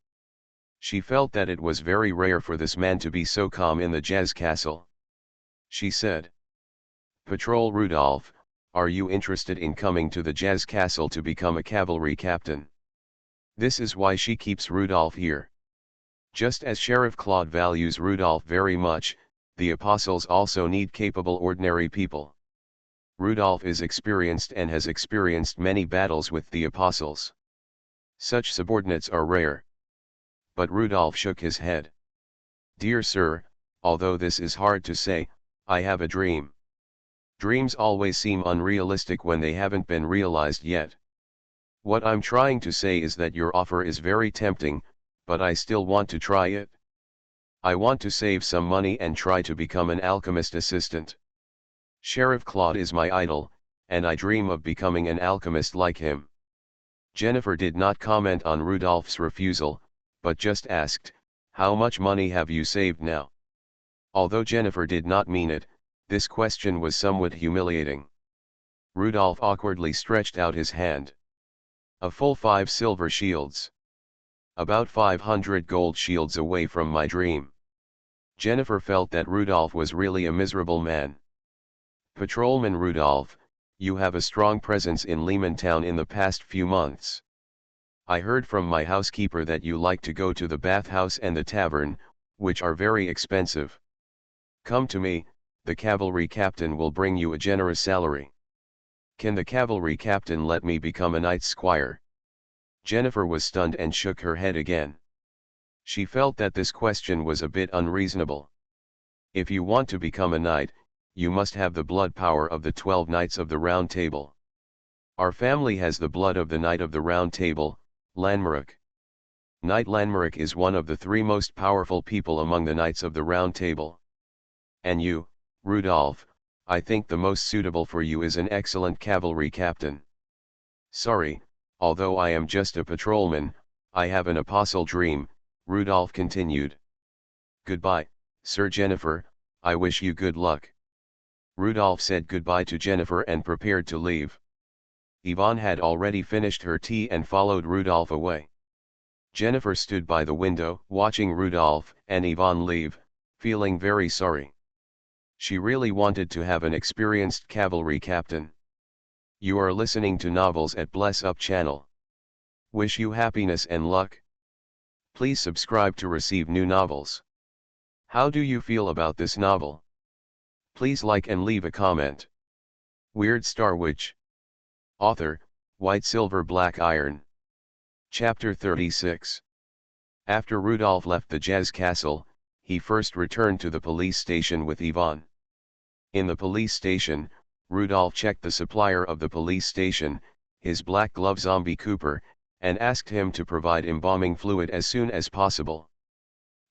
S1: She felt that it was very rare for this man to be so calm in the Jazz Castle. She said, "Patrol Rudolph, are you interested in coming to the Jazz Castle to become a cavalry captain?" This is why she keeps Rudolph here. Just as Sheriff Claude values Rudolph very much, the apostles also need capable ordinary people. Rudolph is experienced and has experienced many battles with the apostles. Such subordinates are rare. But Rudolph shook his head. "Dear sir, although this is hard to say, I have a dream. Dreams always seem unrealistic when they haven't been realized yet. What I'm trying to say is that your offer is very tempting, but I still want to try it. I want to save some money and try to become an alchemist assistant. Sheriff Claude is my idol, and I dream of becoming an alchemist like him." Jennifer did not comment on Rudolph's refusal, but just asked, "How much money have you saved now?" Although Jennifer did not mean it, this question was somewhat humiliating. Rudolph awkwardly stretched out his hand. "A full 5 silver shields. About 500 gold shields away from my dream." Jennifer felt that Rudolph was really a miserable man. "Patrolman Rudolph, you have a strong presence in Lehman Town in the past few months. I heard from my housekeeper that you like to go to the bathhouse and the tavern, which are very expensive. Come to me, the cavalry captain will bring you a generous salary. Can the cavalry captain let me become a knight's squire?" Jennifer was stunned and shook her head again. She felt that this question was a bit unreasonable. If you want to become a knight, you must have the blood power of the 12 knights of the Round Table. Our family has the blood of the Knight of the Round Table, Lanmark. Knight Lanmark is one of the 3 most powerful people among the Knights of the Round Table. And you, Rudolph, I think the most suitable for you is an excellent cavalry captain. Sorry, although I am just a patrolman, I have an apostle dream," Rudolph continued. "Goodbye, Sir Jennifer, I wish you good luck." Rudolph said goodbye to Jennifer and prepared to leave. Yvonne had already finished her tea and followed Rudolph away. Jennifer stood by the window, watching Rudolph and Yvonne leave, feeling very sorry. She really wanted to have an experienced cavalry captain. You are listening to Novels at Bless Up channel. Wish you happiness and luck. Please subscribe to receive new novels. How do you feel about this novel? Please like and leave a comment. Weird Star Witch. Author, White Silver Black Iron. Chapter 36. After Rudolph left the Jazz Castle, he first returned to the police station with Yvonne. In the police station, Rudolph checked the supplier of the police station, his black glove zombie Cooper, and asked him to provide embalming fluid as soon as possible.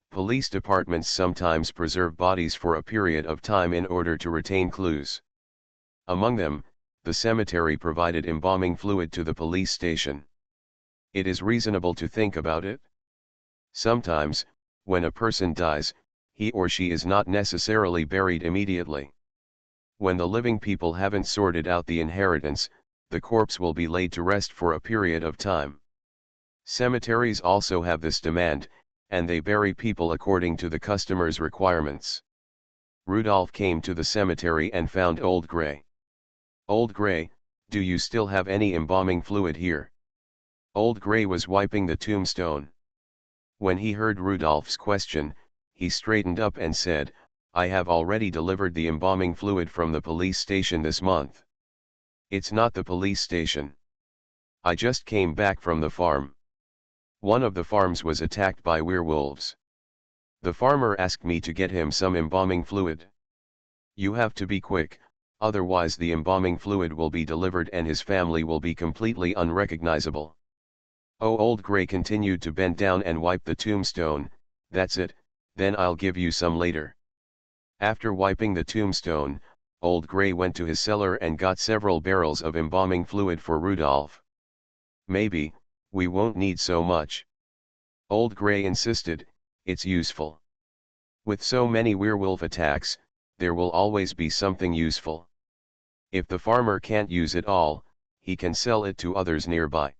S1: Police departments sometimes preserve bodies for a period of time in order to retain clues. Among them, the cemetery provided embalming fluid to the police station. It is reasonable to think about it. Sometimes, when a person dies, he or she is not necessarily buried immediately. When the living people haven't sorted out the inheritance, the corpse will be laid to rest for a period of time. Cemeteries also have this demand, and they bury people according to the customer's requirements. Rudolph came to the cemetery and found Old Gray. "Old Gray, do you still have any embalming fluid here?" Old Gray was wiping the tombstone. When he heard Rudolph's question, he straightened up and said, "I have already delivered the embalming fluid from the police station this month." "It's not the police station. I just came back from the farm. One of the farms was attacked by werewolves. The farmer asked me to get him some embalming fluid. You have to be quick, otherwise the embalming fluid will be delivered and his family will be completely unrecognizable." Oh, Old Gray continued to bend down and wipe the tombstone. "That's it, then I'll give you some later." After wiping the tombstone, Old Gray went to his cellar and got several barrels of embalming fluid for Rudolph. "Maybe, we won't need so much," Old Gray insisted, "it's useful. With so many werewolf attacks, there will always be something useful. If the farmer can't use it all, he can sell it to others nearby."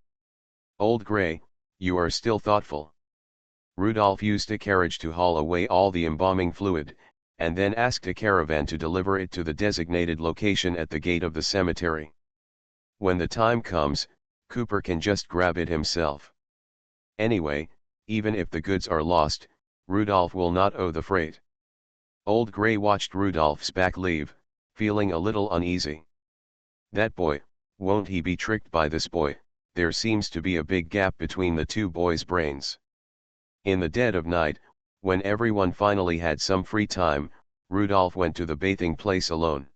S1: "Old Gray, you are still thoughtful." Rudolph used a carriage to haul away all the embalming fluid, and then asked a caravan to deliver it to the designated location at the gate of the cemetery. When the time comes, Cooper can just grab it himself. Anyway, even if the goods are lost, Rudolph will not owe the freight. Old Gray watched Rudolph's back leave, feeling a little uneasy. That boy, won't he be tricked by this boy? There seems to be a big gap between the two boys' brains. In the dead of night, when everyone finally had some free time, Rudolph went to the bathing place alone.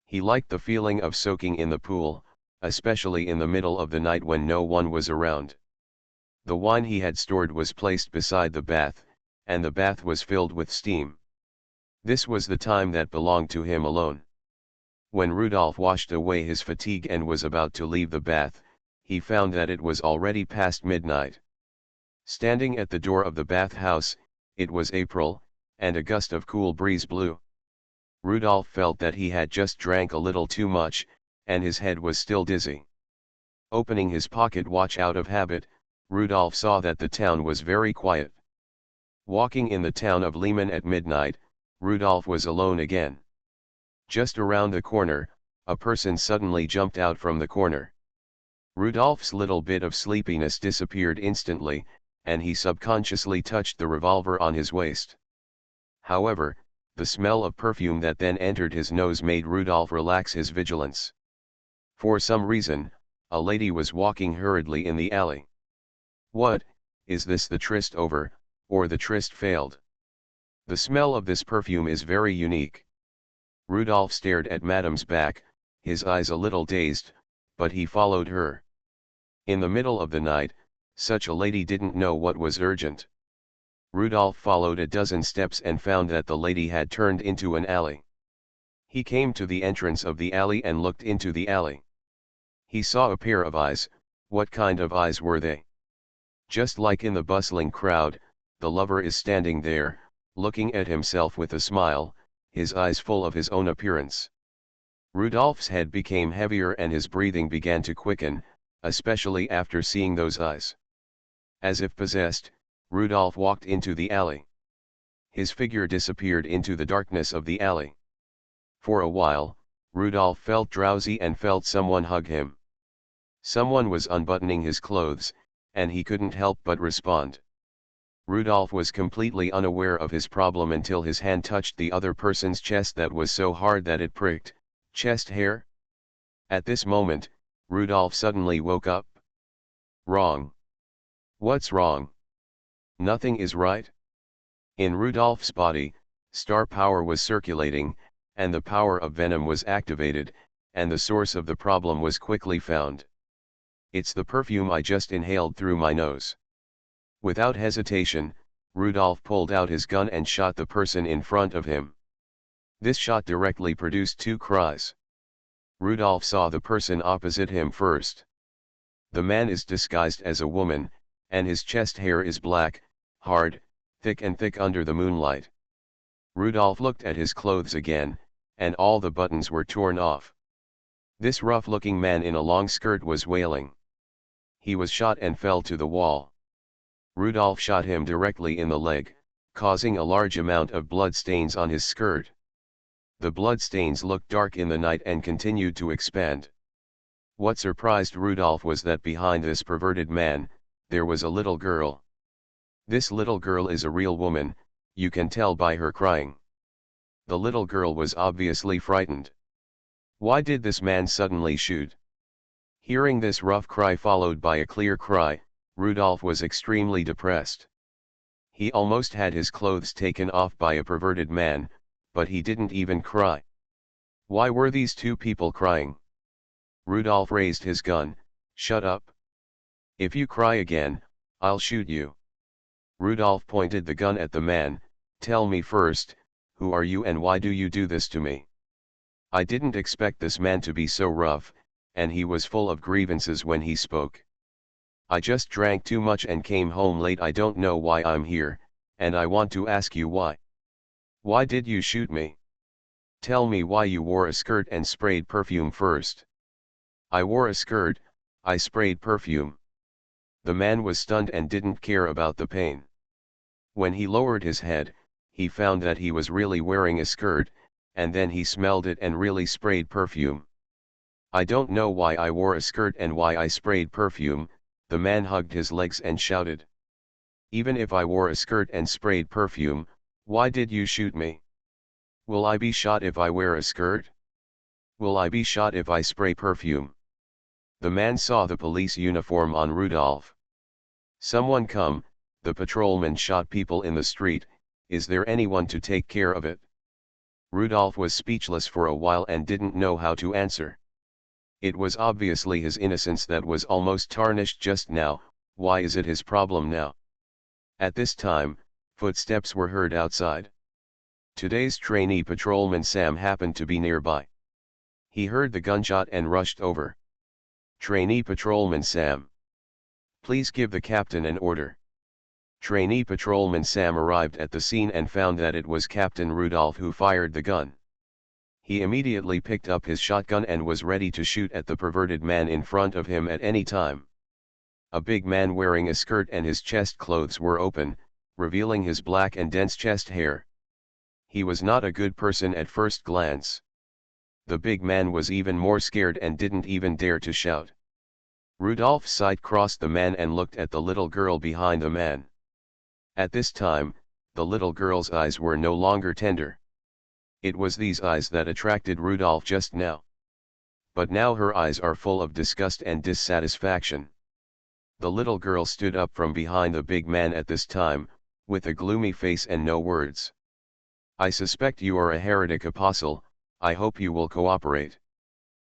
S1: He liked the feeling of soaking in the pool, especially in the middle of the night when no one was around. The wine he had stored was placed beside the bath, and the bath was filled with steam. This was the time that belonged to him alone. When Rudolph washed away his fatigue and was about to leave the bath, he found that it was already past midnight. Standing at the door of the bathhouse, it was April, and a gust of cool breeze blew. Rudolph felt that he had just drank a little too much, and his head was still dizzy. Opening his pocket watch out of habit, Rudolph saw that the town was very quiet. Walking in the town of Lehman at midnight, Rudolph was alone again. Just around the corner, a person suddenly jumped out from the corner. Rudolph's little bit of sleepiness disappeared instantly, and he subconsciously touched the revolver on his waist. However, the smell of perfume that then entered his nose made Rudolph relax his vigilance. For some reason, a lady was walking hurriedly in the alley. What, is this the tryst over, or the tryst failed? The smell of this perfume is very unique. Rudolph stared at Madame's back, his eyes a little dazed, but he followed her. In the middle of the night, such a lady didn't know what was urgent. Rudolph followed a dozen steps and found that the lady had turned into an alley. He came to the entrance of the alley and looked into the alley. He saw a pair of eyes. What kind of eyes were they? Just like in the bustling crowd, the lover is standing there, looking at himself with a smile, his eyes full of his own appearance. Rudolph's head became heavier and his breathing began to quicken, especially after seeing those eyes. As if possessed, Rudolph walked into the alley. His figure disappeared into the darkness of the alley. For a while, Rudolph felt drowsy and felt someone hug him. Someone was unbuttoning his clothes, and he couldn't help but respond. Rudolph was completely unaware of his problem until his hand touched the other person's chest that was so hard that it pricked. Chest hair? At this moment, Rudolph suddenly woke up. Wrong. What's wrong? Nothing is right. In Rudolph's body, star power was circulating, and the power of venom was activated, and the source of the problem was quickly found. It's the perfume I just inhaled through my nose. Without hesitation, Rudolph pulled out his gun and shot the person in front of him. This shot directly produced two cries. Rudolph saw the person opposite him first. The man is disguised as a woman, and his chest hair is black, hard, thick and thick under the moonlight. Rudolph looked at his clothes again, and all the buttons were torn off. This rough-looking man in a long skirt was wailing. He was shot and fell to the wall. Rudolph shot him directly in the leg, causing a large amount of blood stains on his skirt. The bloodstains looked dark in the night and continued to expand. What surprised Rudolph was that behind this perverted man, there was a little girl. This little girl is a real woman, you can tell by her crying. The little girl was obviously frightened. Why did this man suddenly shoot? Hearing this rough cry followed by a clear cry, Rudolph was extremely depressed. He almost had his clothes taken off by a perverted man, but he didn't even cry. Why were these two people crying? Rudolph raised his gun. Shut up. If you cry again, I'll shoot you. Rudolph pointed the gun at the man. Tell me first, who are you and why do you do this to me? I didn't expect this man to be so rough, and he was full of grievances when he spoke. I just drank too much and came home late. I don't know why I'm here, and I want to ask you why. Why did you shoot me? Tell me why you wore a skirt and sprayed perfume first. I wore a skirt, I sprayed perfume. The man was stunned and didn't care about the pain. When he lowered his head, he found that he was really wearing a skirt, and then he smelled it and really sprayed perfume. I don't know why I wore a skirt and why I sprayed perfume. The man hugged his legs and shouted. Even if I wore a skirt and sprayed perfume, why did you shoot me? Will I be shot if I wear a skirt? Will I be shot if I spray perfume? The man saw the police uniform on Rudolph. Someone come, the patrolman shot people in the street, is there anyone to take care of it? Rudolph was speechless for a while and didn't know how to answer. It was obviously his innocence that was almost tarnished just now. Why is it his problem now? At this time, footsteps were heard outside. Today's trainee patrolman Sam happened to be nearby. He heard the gunshot and rushed over. Trainee patrolman Sam. Please give the captain an order. Trainee patrolman Sam arrived at the scene and found that it was Captain Rudolph who fired the gun. He immediately picked up his shotgun and was ready to shoot at the perverted man in front of him at any time. A big man wearing a skirt and his chest clothes were open, revealing his black and dense chest hair. He was not a good person at first glance. The big man was even more scared and didn't even dare to shout. Rudolph's sight crossed the man and looked at the little girl behind the man. At this time, the little girl's eyes were no longer tender. It was these eyes that attracted Rudolph just now. But now her eyes are full of disgust and dissatisfaction. The little girl stood up from behind the big man at this time, with a gloomy face and no words. I suspect you are a heretic apostle, I hope you will cooperate.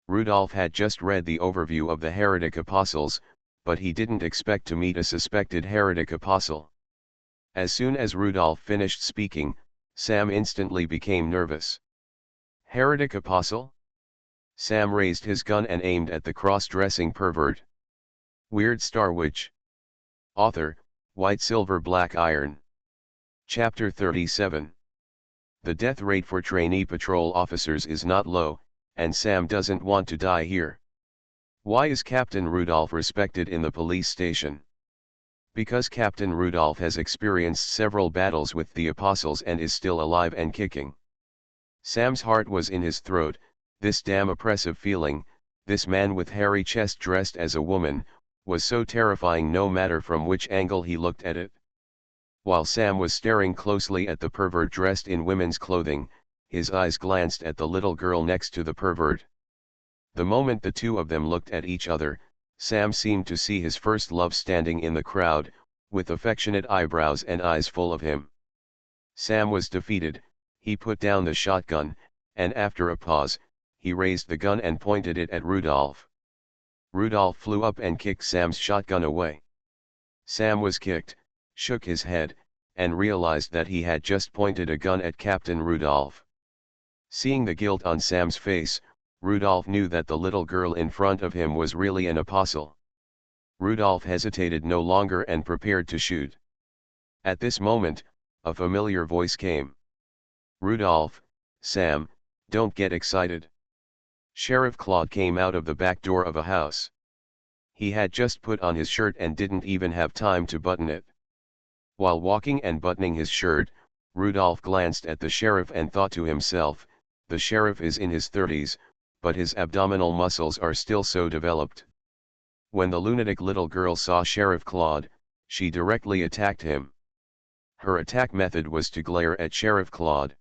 S1: Rudolph had just read the overview of the heretic apostles, but he didn't expect to meet a suspected heretic apostle. As soon as Rudolph finished speaking, Sam instantly became nervous. Heretic apostle? Sam raised his gun and aimed at the cross-dressing pervert. Weird Star Witch. Author, White Silver Black Iron. Chapter 37. The death rate for trainee patrol officers is not low, and Sam doesn't want to die here. Why is Captain Rudolph respected in the police station? Because Captain Rudolph has experienced several battles with the apostles and is still alive and kicking. Sam's heart was in his throat. This damn oppressive feeling, this man with hairy chest dressed as a woman, was so terrifying no matter from which angle he looked at it. While Sam was staring closely at the pervert dressed in women's clothing, his eyes glanced at the little girl next to the pervert. The moment the two of them looked at each other, Sam seemed to see his first love standing in the crowd, with affectionate eyebrows and eyes full of him. Sam was defeated. He put down the shotgun, and after a pause, he raised the gun and pointed it at Rudolph. Rudolph flew up and kicked Sam's shotgun away. Sam was kicked, shook his head, and realized that he had just pointed a gun at Captain Rudolph. Seeing the guilt on Sam's face, Rudolph knew that the little girl in front of him was really an apostle. Rudolph hesitated no longer and prepared to shoot. At this moment, a familiar voice came. Rudolph, Sam, don't get excited. Sheriff Claude came out of the back door of a house. He had just put on his shirt and didn't even have time to button it. While walking and buttoning his shirt, Rudolph glanced at the sheriff and thought to himself, The sheriff is in his 30s, but his abdominal muscles are still so developed. When the lunatic little girl saw Sheriff Claude, she directly attacked him. Her attack method was to glare at Sheriff Claude.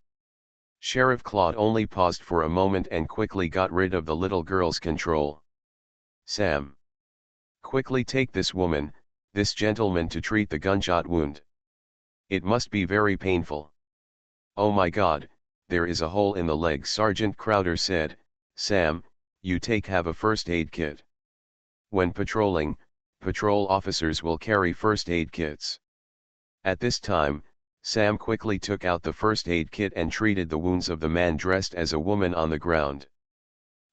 S1: Sheriff Claude only paused for a moment and quickly got rid of the little girl's control. Sam, quickly take this woman, this gentleman to treat the gunshot wound. It must be very painful. Oh my God, there is a hole in the leg. Sergeant Crowder said. Sam, you have a first aid kit. When patrolling, patrol officers will carry first aid kits. At this time, Sam quickly took out the first aid kit and treated the wounds of the man dressed as a woman on the ground.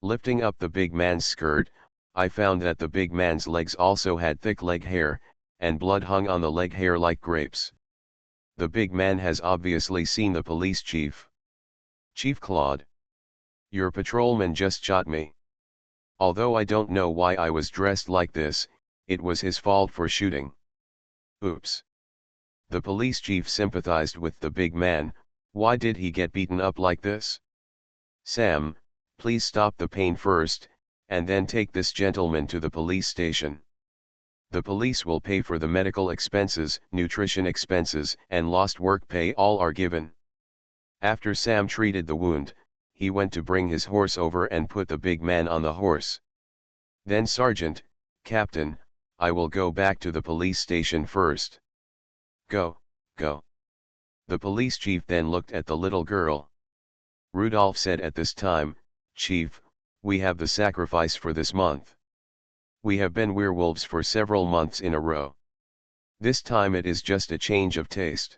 S1: Lifting up the big man's skirt, I found that the big man's legs also had thick leg hair, and blood hung on the leg hair like grapes. The big man has obviously seen the police chief. Chief Claude, your patrolman just shot me. Although I don't know why I was dressed like this, it was his fault for shooting. Oops. The police chief sympathized with the big man. Why did he get beaten up like this? Sam, please stop the pain first, and then take this gentleman to the police station. The police will pay for the medical expenses, nutrition expenses, and lost work pay. All are given. After Sam treated the wound, he went to bring his horse over and put the big man on the horse. Then Sergeant, Captain, I will go back to the police station first. Go, go. The police chief then looked at the little girl. Rudolph said at this time, Chief, we have the sacrifice for this month. We have been werewolves for several months in a row. This time it is just a change of taste.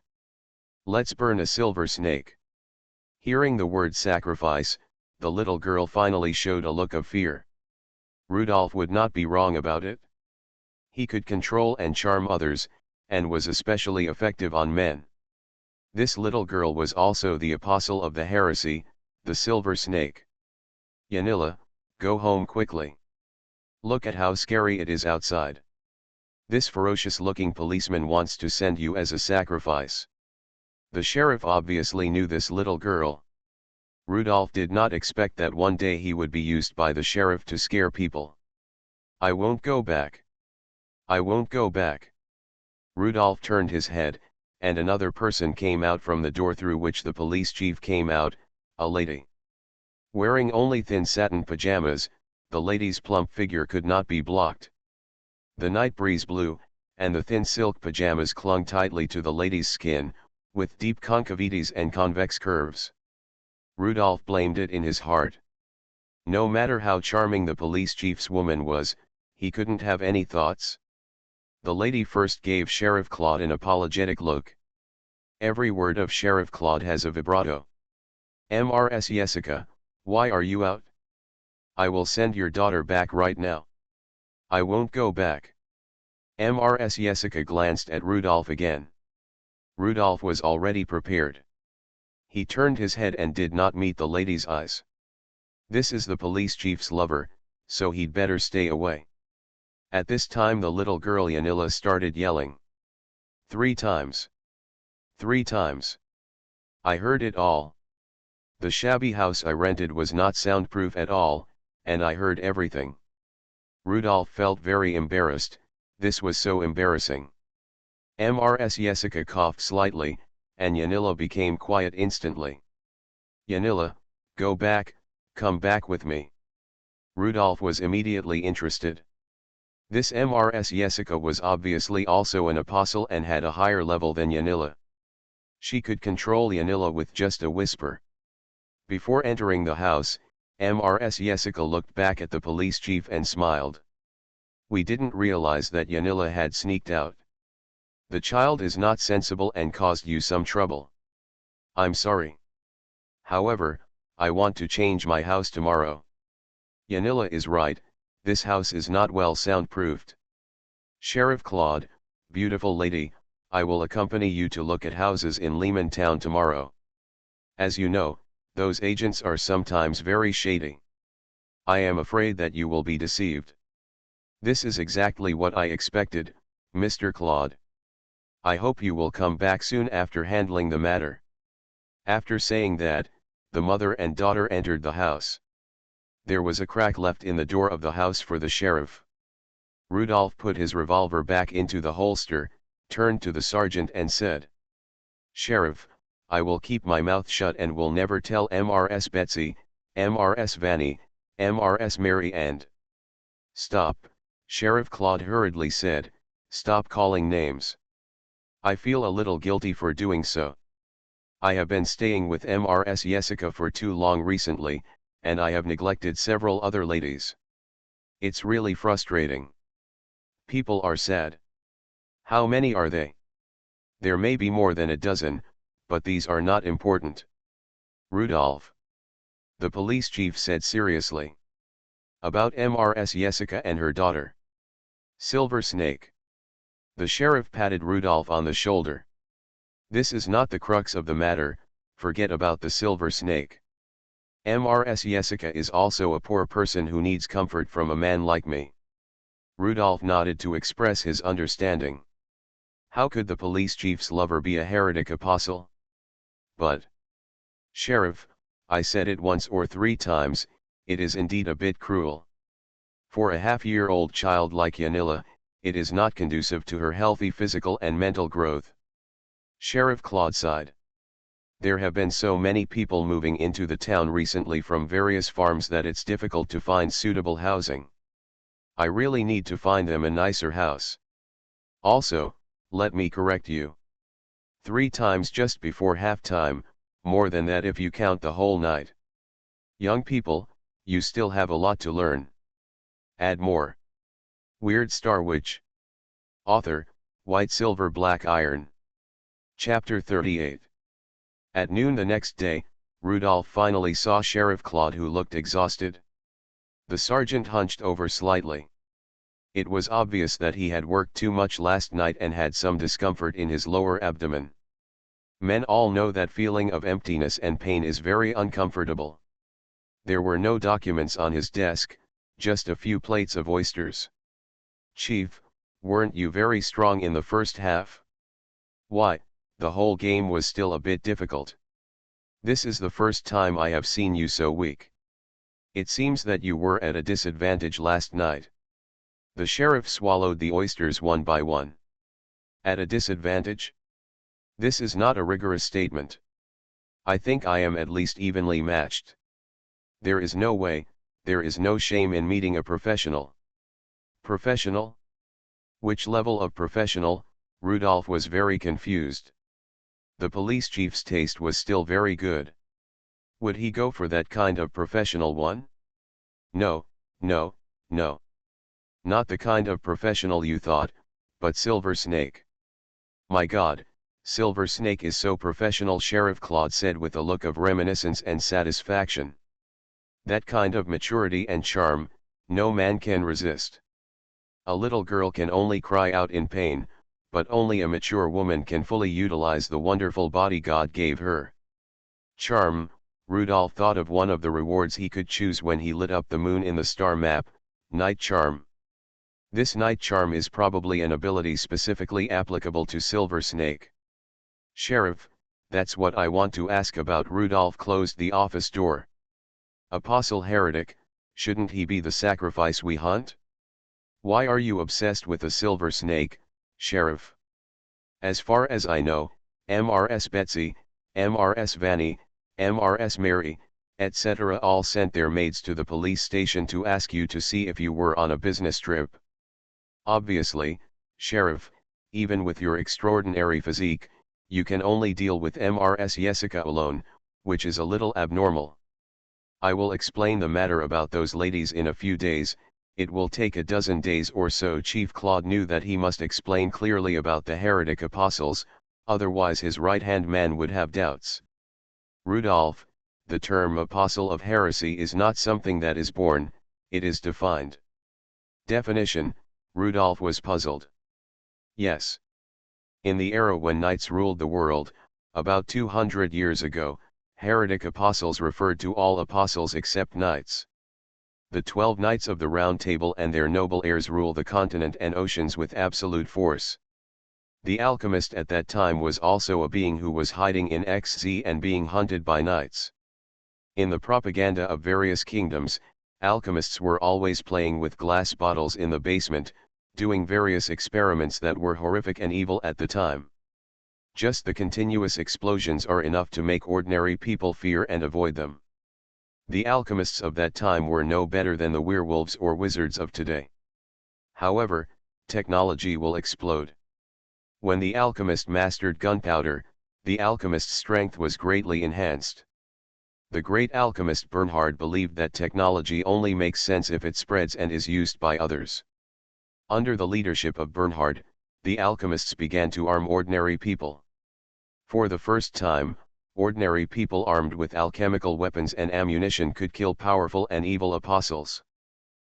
S1: Let's burn a silver snake. Hearing the word sacrifice, the little girl finally showed a look of fear. Rudolph would not be wrong about it. He could control and charm others, and was especially effective on men. This little girl was also the apostle of the heresy, the silver snake. Yanilla, go home quickly. Look at how scary it is outside. This ferocious-looking policeman wants to send you as a sacrifice. The sheriff obviously knew this little girl. Rudolph did not expect that one day he would be used by the sheriff to scare people. I won't go back. I won't go back. Rudolph turned his head, and another person came out from the door through which the police chief came out, a lady. Wearing only thin satin pajamas, the lady's plump figure could not be blocked. The night breeze blew, and the thin silk pajamas clung tightly to the lady's skin, with deep concavities and convex curves. Rudolph blamed it in his heart. No matter how charming the police chief's woman was, he couldn't have any thoughts. The lady first gave Sheriff Claude an apologetic look. Every word of Sheriff Claude has a vibrato. Mrs. Jessica, why are you out? I will send your daughter back right now. I won't go back. Mrs. Jessica glanced at Rudolph again. Rudolph was already prepared. He turned his head and did not meet the lady's eyes. This is the police chief's lover, so he'd better stay away. At this time the little girl Yanilla started yelling. 3 times. 3 times. I heard it all. The shabby house I rented was not soundproof at all, and I heard everything. Rudolph felt very embarrassed. This was so embarrassing. Mrs. Jessica coughed slightly, and Yanilla became quiet instantly. Yanilla, go back, come back with me. Rudolph was immediately interested. This Mrs. Jessica was obviously also an apostle and had a higher level than Yanilla. She could control Yanilla with just a whisper. Before entering the house, Mrs. Jessica looked back at the police chief and smiled. We didn't realize that Yanilla had sneaked out. The child is not sensible and caused you some trouble. I'm sorry. However, I want to change my house tomorrow. Yanilla is right, this house is not well soundproofed. Sheriff Claude, beautiful lady, I will accompany you to look at houses in Lehman Town tomorrow. As you know, those agents are sometimes very shady. I am afraid that you will be deceived. This is exactly what I expected, Mr. Claude. I hope you will come back soon after handling the matter. After saying that, the mother and daughter entered the house. There was a crack left in the door of the house for the sheriff. Rudolph put his revolver back into the holster, turned to the sergeant and said, "Sheriff, I will keep my mouth shut and will never tell Mrs. Betsy, Mrs. Vanny, Mrs. Mary and—" "Stop," Sheriff Claude hurriedly said, "stop calling names. I feel a little guilty for doing so. I have been staying with Mrs. Jessica for too long recently, and I have neglected several other ladies. It's really frustrating. People are sad. How many are they? There may be more than a dozen, but these are not important." "Rudolph," the police chief said seriously. "About Mrs. Jessica and her daughter. Silver Snake." The sheriff patted Rudolph on the shoulder. "This is not the crux of the matter, forget about the Silver Snake. Mrs. Jessica is also a poor person who needs comfort from a man like me." Rudolph nodded to express his understanding. How could the police chief's lover be a heretic apostle? "But, Sheriff, I said it once or 3 times, it is indeed a bit cruel. For a half-year-old child like Yanilla, it is not conducive to her healthy physical and mental growth." Sheriff Claude sighed. "There have been so many people moving into the town recently from various farms that it's difficult to find suitable housing. I really need to find them a nicer house. Also, let me correct you. 3 times just before halftime, more than that if you count the whole night. Young people, you still have a lot to learn. Add more." Weird Star Witch. Author, White Silver Black Iron. Chapter 38. At noon the next day, Rudolph finally saw Sheriff Claude, who looked exhausted. The sergeant hunched over slightly. It was obvious that he had worked too much last night and had some discomfort in his lower abdomen. Men all know that feeling of emptiness and pain is very uncomfortable. There were no documents on his desk, just a few plates of oysters. "Chief, weren't you very strong in the first half?" "Why, the whole game was still a bit difficult. This is the first time I have seen you so weak. It seems that you were at a disadvantage last night." The sheriff swallowed the oysters one by one. "At a disadvantage? This is not a rigorous statement. I think I am at least evenly matched. There is no way, there is no shame in meeting a professional." "Professional? Which level of professional?" Rudolph was very confused. The police chief's taste was still very good. Would he go for that kind of professional one? No, no, no. Not the kind of professional you thought, but Silver Snake. "My God, Silver Snake is so professional," Sheriff Claude said with a look of reminiscence and satisfaction. "That kind of maturity and charm, no man can resist. A little girl can only cry out in pain, but only a mature woman can fully utilize the wonderful body God gave her." Charm, Rudolph thought of one of the rewards he could choose when he lit up the moon in the star map, night charm. This night charm is probably an ability specifically applicable to Silver Snake. "Sheriff, that's what I want to ask about." Rudolph closed the office door. "Apostle heretic, shouldn't he be the sacrifice we hunt? Why are you obsessed with the Silver Snake, Sheriff? As far as I know, Mrs. Betsy, Mrs. Vanny, Mrs. Mary, etc. all sent their maids to the police station to ask you to see if you were on a business trip. Obviously, Sheriff, even with your extraordinary physique, you can only deal with Mrs. Jessica alone, which is a little abnormal. I will explain the matter about those ladies in a few days. It will take a dozen days or so." Chief Claude knew that he must explain clearly about the heretic apostles, otherwise his right-hand man would have doubts. "Rudolph, the term apostle of heresy is not something that is born, it is defined." Definition, Rudolph was puzzled. Yes. In the era when knights ruled the world, about 200 years ago, heretic apostles referred to all apostles except knights. The 12 knights of the Round Table and their noble heirs rule the continent and oceans with absolute force. The alchemist at that time was also a being who was hiding in XZ and being hunted by knights. In the propaganda of various kingdoms, alchemists were always playing with glass bottles in the basement, doing various experiments that were horrific and evil at the time. Just the continuous explosions are enough to make ordinary people fear and avoid them. The alchemists of that time were no better than the werewolves or wizards of today. However, technology will explode. When the alchemist mastered gunpowder, the alchemist's strength was greatly enhanced. The great alchemist Bernhard believed that technology only makes sense if it spreads and is used by others. Under the leadership of Bernhard, the alchemists began to arm ordinary people. For the first time, ordinary people armed with alchemical weapons and ammunition could kill powerful and evil apostles.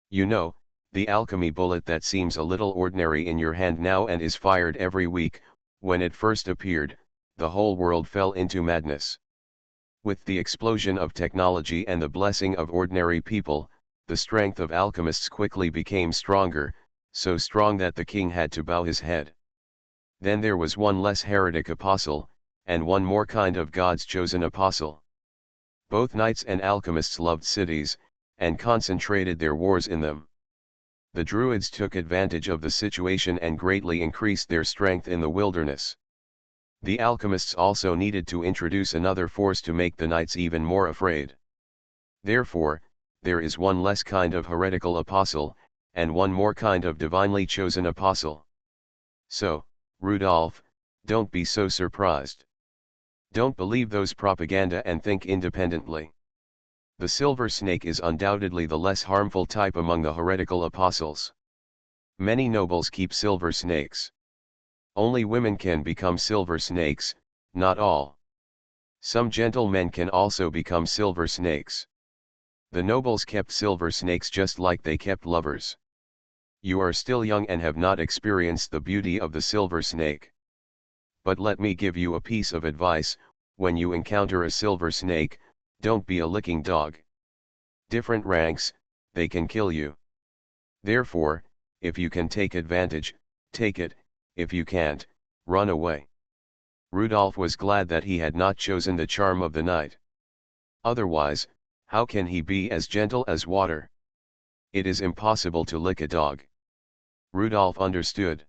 S1: You know, the alchemy bullet that seems a little ordinary in your hand now and is fired every week. When it first appeared, the whole world fell into madness. With the explosion of technology and the blessing of ordinary people, the strength of alchemists quickly became stronger, so strong that the king had to bow his head. Then there was one less heretic apostle, and one more kind of God's chosen apostle. Both knights and alchemists loved cities, and concentrated their wars in them. The Druids took advantage of the situation and greatly increased their strength in the wilderness. The alchemists also needed to introduce another force to make the knights even more afraid. Therefore, there is one less kind of heretical apostle, and one more kind of divinely chosen apostle. So, Rudolph, don't be so surprised. Don't believe those propaganda and think independently. The silver snake is undoubtedly the less harmful type among the heretical apostles. Many nobles keep silver snakes. Only women can become silver snakes, not all. Some gentlemen can also become silver snakes. The nobles kept silver snakes just like they kept lovers. You are still young and have not experienced the beauty of the silver snake. But let me give you a piece of advice: when you encounter a silver snake, don't be a licking dog. Different ranks, they can kill you. Therefore, if you can take advantage, take it; if you can't, run away. Rudolph was glad that he had not chosen the charm of the night. Otherwise, how can he be as gentle as water? It is impossible to lick a dog. Rudolph understood.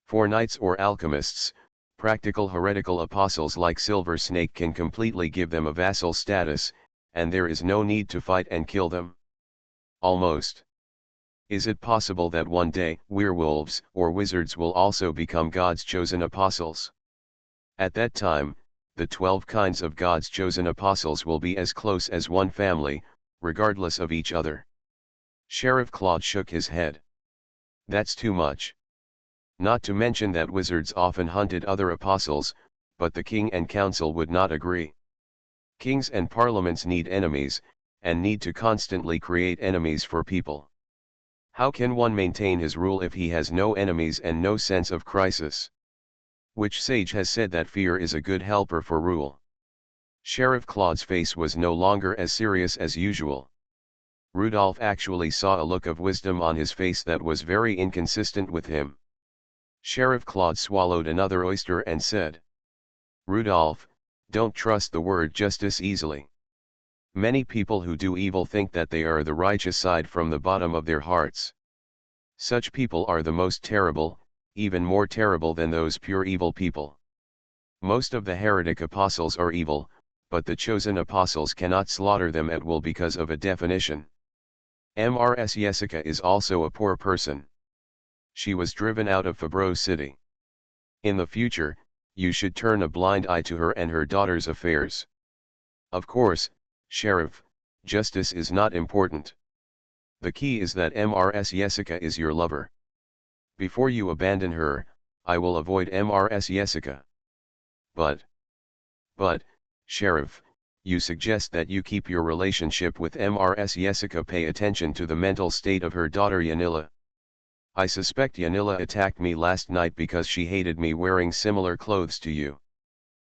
S1: For knights or alchemists, practical heretical apostles like Silver Snake can completely give them a vassal status, and there is no need to fight and kill them. Almost. Is it possible that one day werewolves or wizards will also become God's chosen apostles? At that time, the 12 kinds of God's chosen apostles will be as close as one family, regardless of each other. Sheriff Claude shook his head. That's too much. Not to mention that wizards often hunted other apostles, but the king and council would not agree. Kings and parliaments need enemies, and need to constantly create enemies for people. How can one maintain his rule if he has no enemies and no sense of crisis? Which sage has said that fear is a good helper for rule? Sheriff Claude's face was no longer as serious as usual. Rudolph actually saw a look of wisdom on his face that was very inconsistent with him. Sheriff Claude swallowed another oyster and said, "Rudolph, don't trust the word justice easily. Many people who do evil think that they are the righteous side from the bottom of their hearts. Such people are the most terrible, even more terrible than those pure evil people. Most of the heretic apostles are evil, but the chosen apostles cannot slaughter them at will because of a definition. Mrs. Jessica is also a poor person. She was driven out of Fabreau City. In the future, you should turn a blind eye to her and her daughter's affairs. Of course, Sheriff, justice is not important. The key is that Mrs. Jessica is your lover. Before you abandon her, I will avoid Mrs. Jessica. But, Sheriff, you suggest that you keep your relationship with Mrs. Jessica. Pay attention to the mental state of her daughter Yanilla. I suspect Yanilla attacked me last night because she hated me wearing similar clothes to you.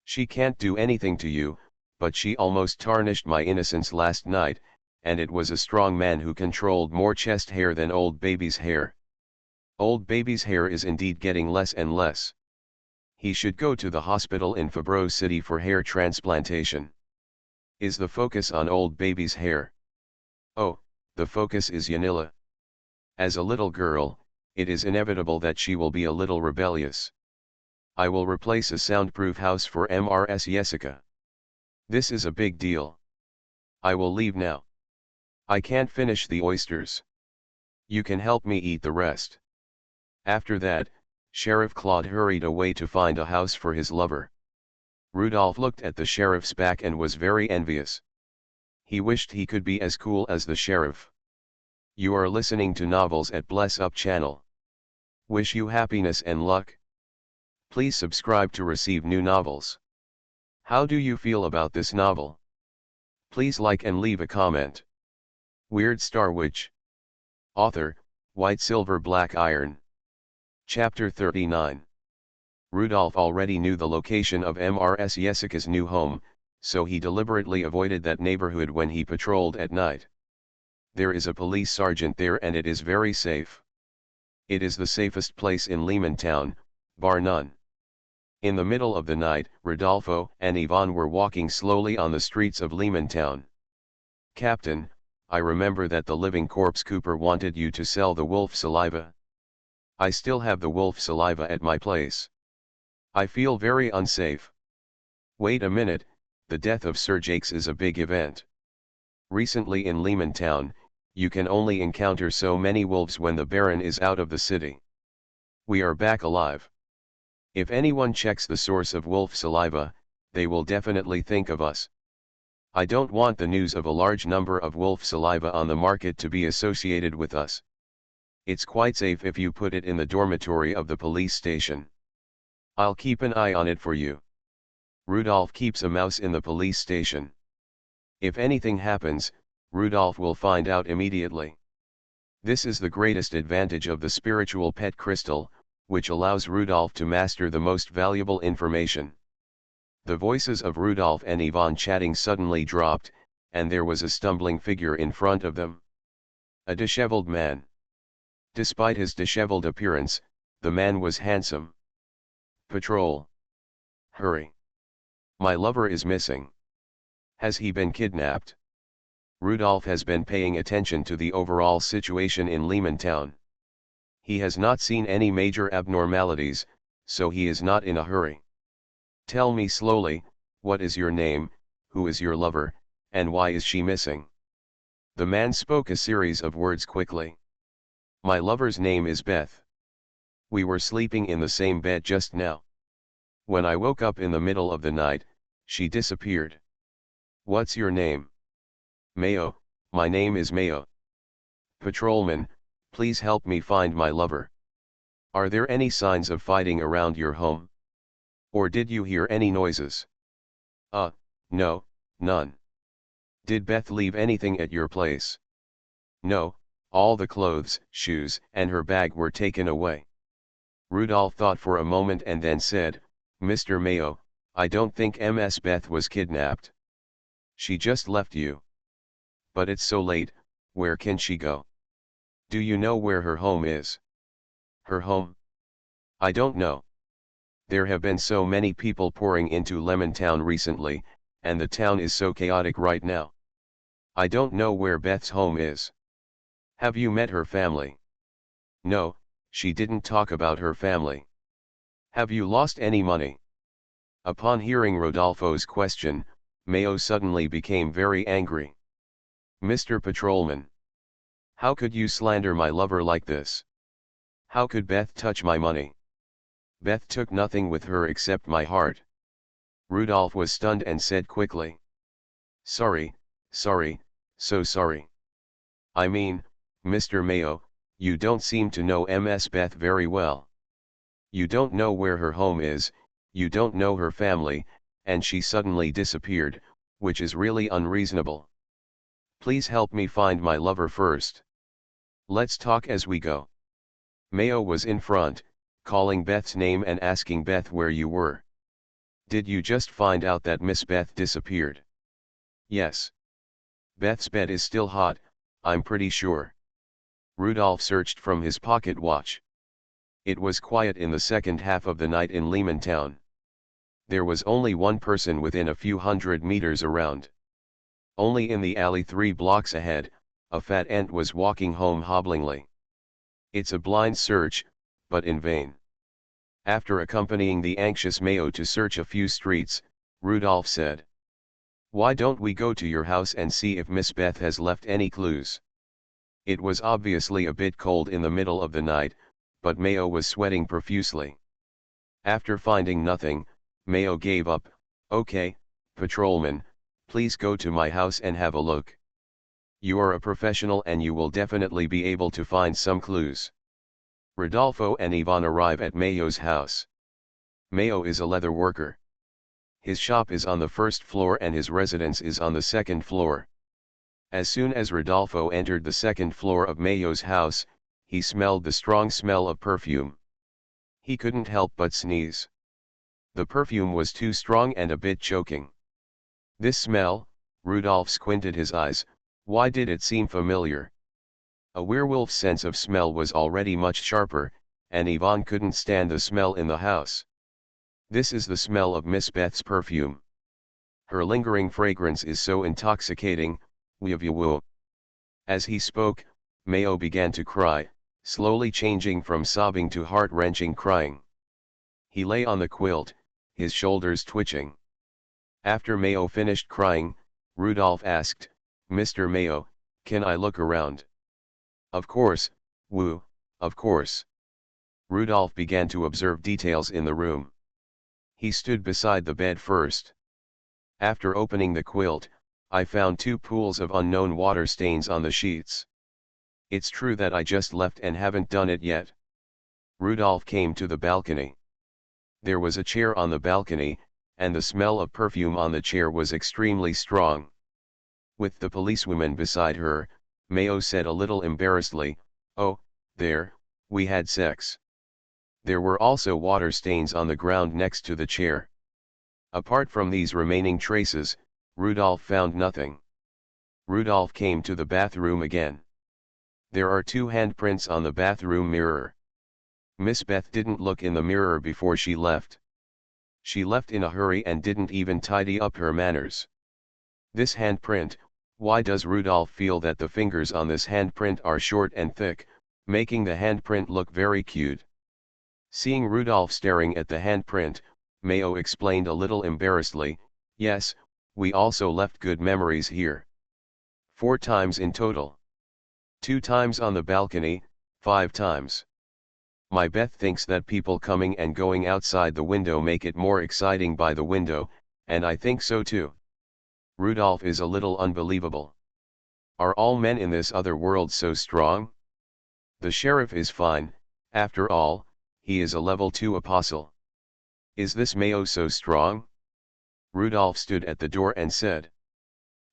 S1: She can't do anything to you, but she almost tarnished my innocence last night, and it was a strong man who controlled more chest hair than old baby's hair. Old baby's hair is indeed getting less and less. He should go to the hospital in Fabreau City for hair transplantation. Is the focus on old baby's hair? Oh, the focus is Yanilla. As a little girl, it is inevitable that she will be a little rebellious. I will replace a soundproof house for Mrs. Jessica. This is a big deal. I will leave now. I can't finish the oysters. You can help me eat the rest. After that, Sheriff Claude hurried away to find a house for his lover. Rudolph looked at the sheriff's back and was very envious. He wished he could be as cool as the sheriff. You are listening to Novels at Bless Up channel. Wish you happiness and luck. Please subscribe to receive new novels. How do you feel about this novel? Please like and leave a comment. Weird Star Witch. Author, White Silver Black Iron. Chapter 39. Rudolph already knew the location of Mrs. Jessica's new home, so he deliberately avoided that neighborhood when he patrolled at night. There is a police sergeant there and it is very safe. It is the safest place in Lehman Town, bar none. In the middle of the night, Rodolfo and Yvonne were walking slowly on the streets of Lehman Town. Captain, I remember that the living corpse Cooper wanted you to sell the wolf saliva. I still have the wolf saliva at my place. I feel very unsafe. Wait a minute, the death of Sir Jakes is a big event. Recently in Lehman Town, you can only encounter so many wolves when the Baron is out of the city. We are back alive. If anyone checks the source of wolf saliva, they will definitely think of us. I don't want the news of a large number of wolf saliva on the market to be associated with us. It's quite safe if you put it in the dormitory of the police station. I'll keep an eye on it for you. Rudolph keeps a mouse in the police station. If anything happens, Rudolph will find out immediately. This is the greatest advantage of the spiritual pet crystal, which allows Rudolph to master the most valuable information. The voices of Rudolph and Yvonne chatting suddenly dropped, and there was a stumbling figure in front of them. A disheveled man. Despite his disheveled appearance, the man was handsome. Patrol. Hurry. My lover is missing. Has he been kidnapped? Rudolph has been paying attention to the overall situation in Lehman Town. He has not seen any major abnormalities, so he is not in a hurry. Tell me slowly, what is your name, who is your lover, and why is she missing? The man spoke a series of words quickly. My lover's name is Beth. We were sleeping in the same bed just now. When I woke up in the middle of the night, she disappeared. What's your name? Mayo, my name is Mayo. Patrolman, please help me find my lover. Are there any signs of fighting around your home? Or did you hear any noises? No, none. Did Beth leave anything at your place? No, all the clothes, shoes, and her bag were taken away. Rudolph thought for a moment and then said, Mr. Mayo, I don't think Ms. Beth was kidnapped. She just left you. But it's so late, where can she go? Do you know where her home is? Her home? I don't know. There have been so many people pouring into Lemon Town recently, and the town is so chaotic right now. I don't know where Beth's home is. Have you met her family? No, she didn't talk about her family. Have you lost any money? Upon hearing Rodolfo's question, Mayo suddenly became very angry. Mr. Patrolman. How could you slander my lover like this? How could Beth touch my money? Beth took nothing with her except my heart. Rudolph was stunned and said quickly. Sorry, so sorry. I mean, Mr. Mayo, you don't seem to know Ms. Beth very well. You don't know where her home is, you don't know her family, and she suddenly disappeared, which is really unreasonable. Please help me find my lover first. Let's talk as we go. Mayo was in front, calling Beth's name and asking Beth where you were. Did you just find out that Miss Beth disappeared? Yes. Beth's bed is still hot, I'm pretty sure. Rudolph searched from his pocket watch. It was quiet in the second half of the night in Lehman Town. There was only one person within a few hundred meters around. Only in the alley 3 blocks ahead, a fat ant was walking home hobblingly. It's a blind search, but in vain. After accompanying the anxious Mayo to search a few streets, Rudolph said, "Why don't we go to your house and see if Miss Beth has left any clues?" It was obviously a bit cold in the middle of the night, but Mayo was sweating profusely. After finding nothing, Mayo gave up. "Okay, patrolman, please go to my house and have a look. You are a professional and you will definitely be able to find some clues." Rodolfo and Ivan arrive at Mayo's house. Mayo is a leather worker. His shop is on the first floor and his residence is on the second floor. As soon as Rodolfo entered the second floor of Mayo's house, he smelled the strong smell of perfume. He couldn't help but sneeze. The perfume was too strong and a bit choking. This smell, Rudolph squinted his eyes, why did it seem familiar? A werewolf's sense of smell was already much sharper, and Ivan couldn't stand the smell in the house. This is the smell of Miss Beth's perfume. Her lingering fragrance is so intoxicating, woo. As he spoke, Mayo began to cry, slowly changing from sobbing to heart-wrenching crying. He lay on the quilt, his shoulders twitching. After Mayo finished crying, Rudolph asked, "Mr. Mayo, can I look around?" "Of course, woo, of course." Rudolph began to observe details in the room. He stood beside the bed first. After opening the quilt, I found 2 pools of unknown water stains on the sheets. It's true that I just left and haven't done it yet. Rudolph came to the balcony. There was a chair on the balcony, and the smell of perfume on the chair was extremely strong. With the policewoman beside her, Mayo said a little embarrassedly, "Oh, there, we had sex." There were also water stains on the ground next to the chair. Apart from these remaining traces, Rudolph found nothing. Rudolph came to the bathroom again. There are 2 handprints on the bathroom mirror. Miss Beth didn't look in the mirror before she left. She left in a hurry and didn't even tidy up her manners. This handprint, why does Rudolph feel that the fingers on this handprint are short and thick, making the handprint look very cute? Seeing Rudolph staring at the handprint, Mayo explained a little embarrassedly, "Yes, we also left good memories here. 4 times in total. 2 times on the balcony, 5 times. My Beth thinks that people coming and going outside the window make it more exciting by the window, and I think so too." Rudolph is a little unbelievable. Are all men in this other world so strong? The sheriff is fine, after all, he is a level 2 apostle. Is this Mayo so strong? Rudolph stood at the door and said,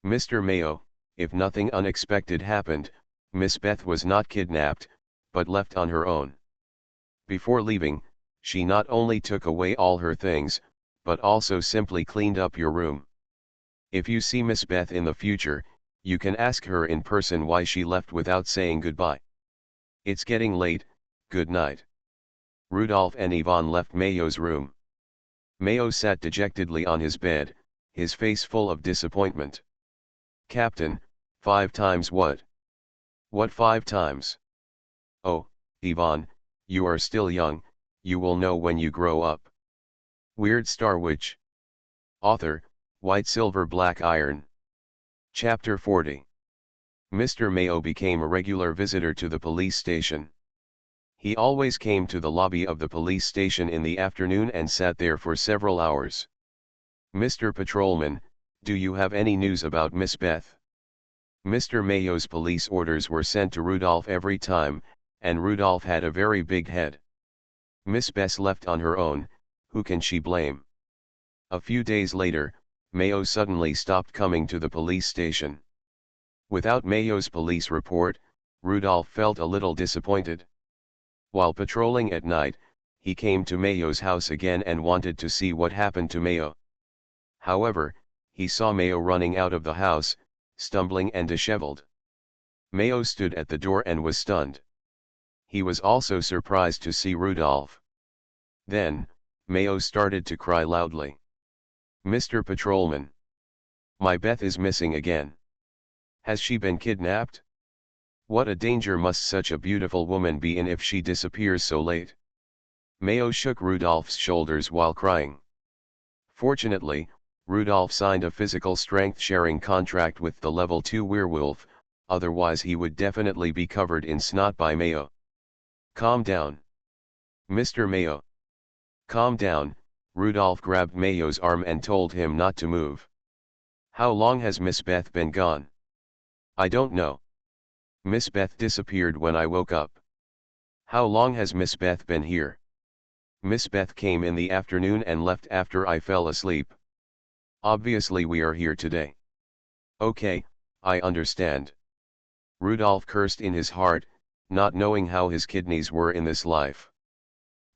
S1: "Mr. Mayo, if nothing unexpected happened, Miss Beth was not kidnapped, but left on her own. Before leaving, she not only took away all her things, but also simply cleaned up your room. If you see Miss Beth in the future, you can ask her in person why she left without saying goodbye. It's getting late, good night." Rudolph and Ivan left Mayo's room. Mayo sat dejectedly on his bed, his face full of disappointment. "Captain, 5 times what? What 5 times? Oh, Ivan, you are still young, you will know when you grow up." Weird Star Witch. Author, White Silver Black Iron. Chapter 40. Mr. Mayo became a regular visitor to the police station. He always came to the lobby of the police station in the afternoon and sat there for several hours. "Mr. Patrolman, do you have any news about Miss Beth?" Mr. Mayo's police orders were sent to Rudolph every time, and Rudolph had a very big head. Miss Beth left on her own, who can she blame? A few days later, Mayo suddenly stopped coming to the police station. Without Mayo's police report, Rudolph felt a little disappointed. While patrolling at night, he came to Mayo's house again and wanted to see what happened to Mayo. However, he saw Mayo running out of the house, stumbling and disheveled. Mayo stood at the door and was stunned. He was also surprised to see Rudolph. Then, Mayo started to cry loudly. "Mr. Patrolman! My Beth is missing again. Has she been kidnapped? What a danger must such a beautiful woman be in if she disappears so late. Mayo shook Rudolph's shoulders while crying. Fortunately, Rudolph signed a physical strength sharing contract with the level 2 werewolf, otherwise he would definitely be covered in snot by Mayo. Calm down. Mr. Mayo. Calm down. Rudolph grabbed Mayo's arm and told him not to move. How long has Miss Beth been gone? I don't know. Miss Beth disappeared when I woke up. How long has Miss Beth been here? Miss Beth came in the afternoon and left after I fell asleep. Obviously we are here today. Okay, I understand. Rudolph cursed in his heart, not knowing how his kidneys were in this life.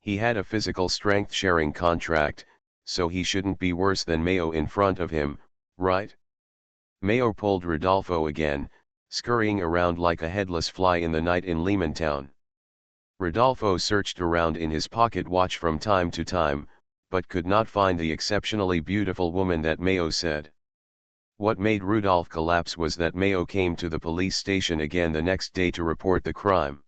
S1: He had a physical strength sharing contract, so he shouldn't be worse than Mayo in front of him, right? Mayo pulled Rodolfo again, scurrying around like a headless fly in the night in Lehmantown. Rodolfo searched around in his pocket watch from time to time, but could not find the exceptionally beautiful woman that Mayo said. What made Rudolph collapse was that Mayo came to the police station again the next day to report the crime.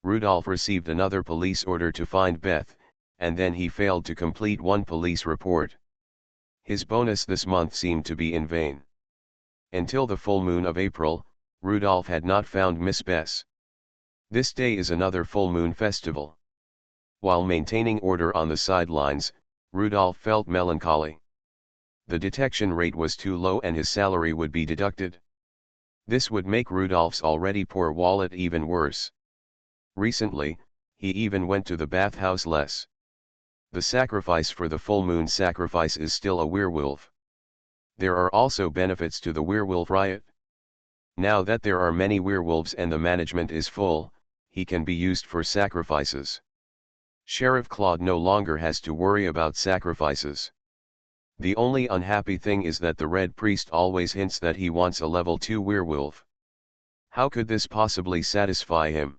S1: Rudolph received another police order to find Beth, and then he failed to complete one police report. His bonus this month seemed to be in vain. Until the full moon of April, Rudolph had not found Miss Bess. This day is another full moon festival. While maintaining order on the sidelines, Rudolph felt melancholy. The detection rate was too low and his salary would be deducted. This would make Rudolph's already poor wallet even worse. Recently, he even went to the bathhouse less. The sacrifice for the full moon sacrifice is still a werewolf. There are also benefits to the werewolf riot. Now that there are many werewolves and the management is full, he can be used for sacrifices. Sheriff Claude no longer has to worry about sacrifices. The only unhappy thing is that the Red Priest always hints that he wants a level 2 werewolf. How could this possibly satisfy him?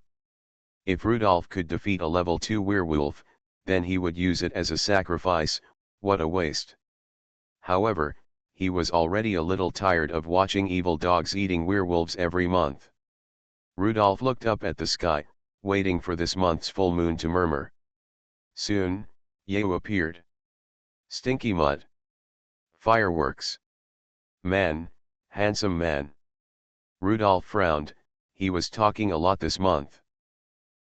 S1: If Rudolph could defeat a level 2 werewolf, then he would use it as a sacrifice. What a waste. However, he was already a little tired of watching evil dogs eating werewolves every month. Rudolph looked up at the sky, waiting for this month's full moon to murmur. Soon, Yeo appeared. Stinky mud. Fireworks. Man, handsome man. Rudolph frowned, he was talking a lot this month.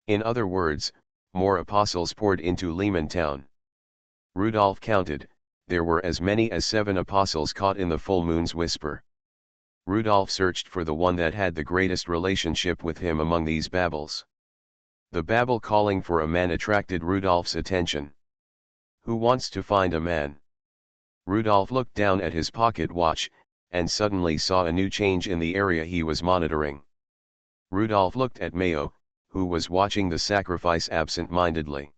S1: In other words, more apostles poured into Lehmantown. Rudolph counted, there were as many as 7 apostles caught in the full moon's whisper. Rudolph searched for the one that had the greatest relationship with him among these babbles. The babble calling for a man attracted Rudolph's attention. Who wants to find a man? Rudolph looked down at his pocket watch, and suddenly saw a new change in the area he was monitoring. Rudolph looked at Mayo, who was watching the sacrifice absent-mindedly.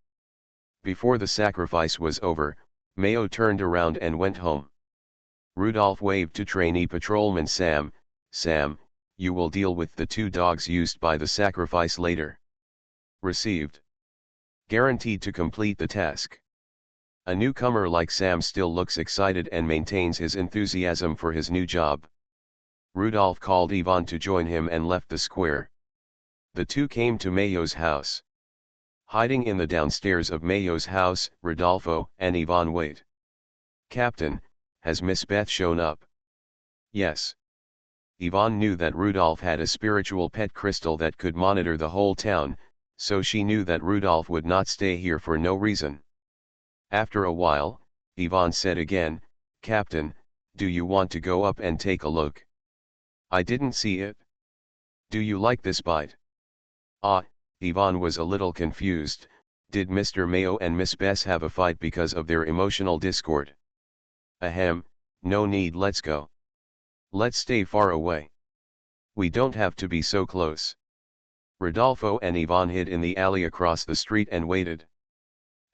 S1: Before the sacrifice was over, Mayo turned around and went home. Rudolph waved to trainee patrolman Sam. Sam, you will deal with the 2 dogs used by the sacrifice later. Received. Guaranteed to complete the task. A newcomer like Sam still looks excited and maintains his enthusiasm for his new job. Rudolph called Ivan to join him and left the square. The 2 came to Mayo's house. Hiding in the downstairs of Mayo's house, Rodolfo and Ivan wait. Captain, has Miss Beth shown up? Yes. Ivan knew that Rudolph had a spiritual pet crystal that could monitor the whole town, so she knew that Rudolph would not stay here for no reason. After a while, Ivan said again, Captain, do you want to go up and take a look? I didn't see it. Do you like this bite? Ah, Ivan was a little confused. Did Mr. Mayo and Miss Bess have a fight because of their emotional discord? Ahem, no need, let's go. Let's stay far away. We don't have to be so close. Rodolfo and Ivan hid in the alley across the street and waited.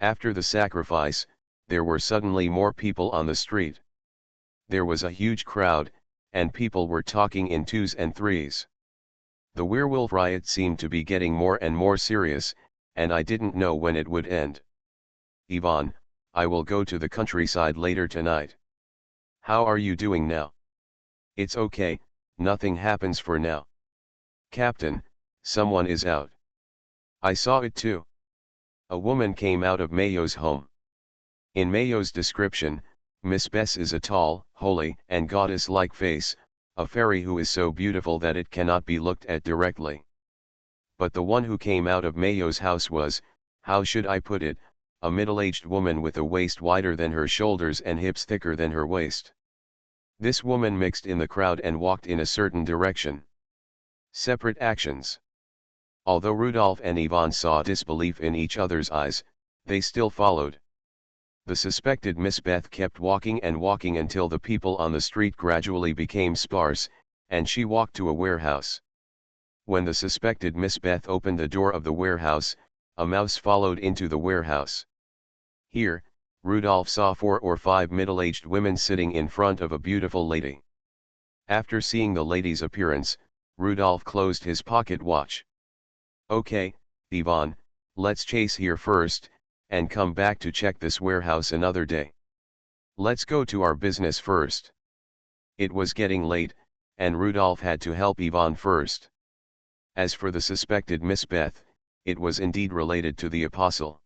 S1: After the sacrifice, there were suddenly more people on the street. There was a huge crowd, and people were talking in 2s and 3s. The werewolf riot seemed to be getting more and more serious, and I didn't know when it would end. Ivan, I will go to the countryside later tonight. How are you doing now? It's okay, nothing happens for now. Captain, someone is out. I saw it too. A woman came out of Mayo's home. In Mayo's description, Miss Bess is a tall, holy, and goddess-like face, a fairy who is so beautiful that it cannot be looked at directly. But the one who came out of Mayo's house was, how should I put it, a middle-aged woman with a waist wider than her shoulders and hips thicker than her waist. This woman mixed in the crowd and walked in a certain direction. Separate actions. Although Rudolph and Ivan saw disbelief in each other's eyes, they still followed. The suspected Miss Beth kept walking and walking until the people on the street gradually became sparse, and she walked to a warehouse. When the suspected Miss Beth opened the door of the warehouse, a mouse followed into the warehouse. Here, Rudolph saw 4 or 5 middle-aged women sitting in front of a beautiful lady. After seeing the lady's appearance, Rudolph closed his pocket watch. Okay, Ivan, let's chase here first, and come back to check this warehouse another day. Let's go to our business first. It was getting late, and Rudolph had to help Ivan first. As for the suspected Miss Beth, it was indeed related to the apostle.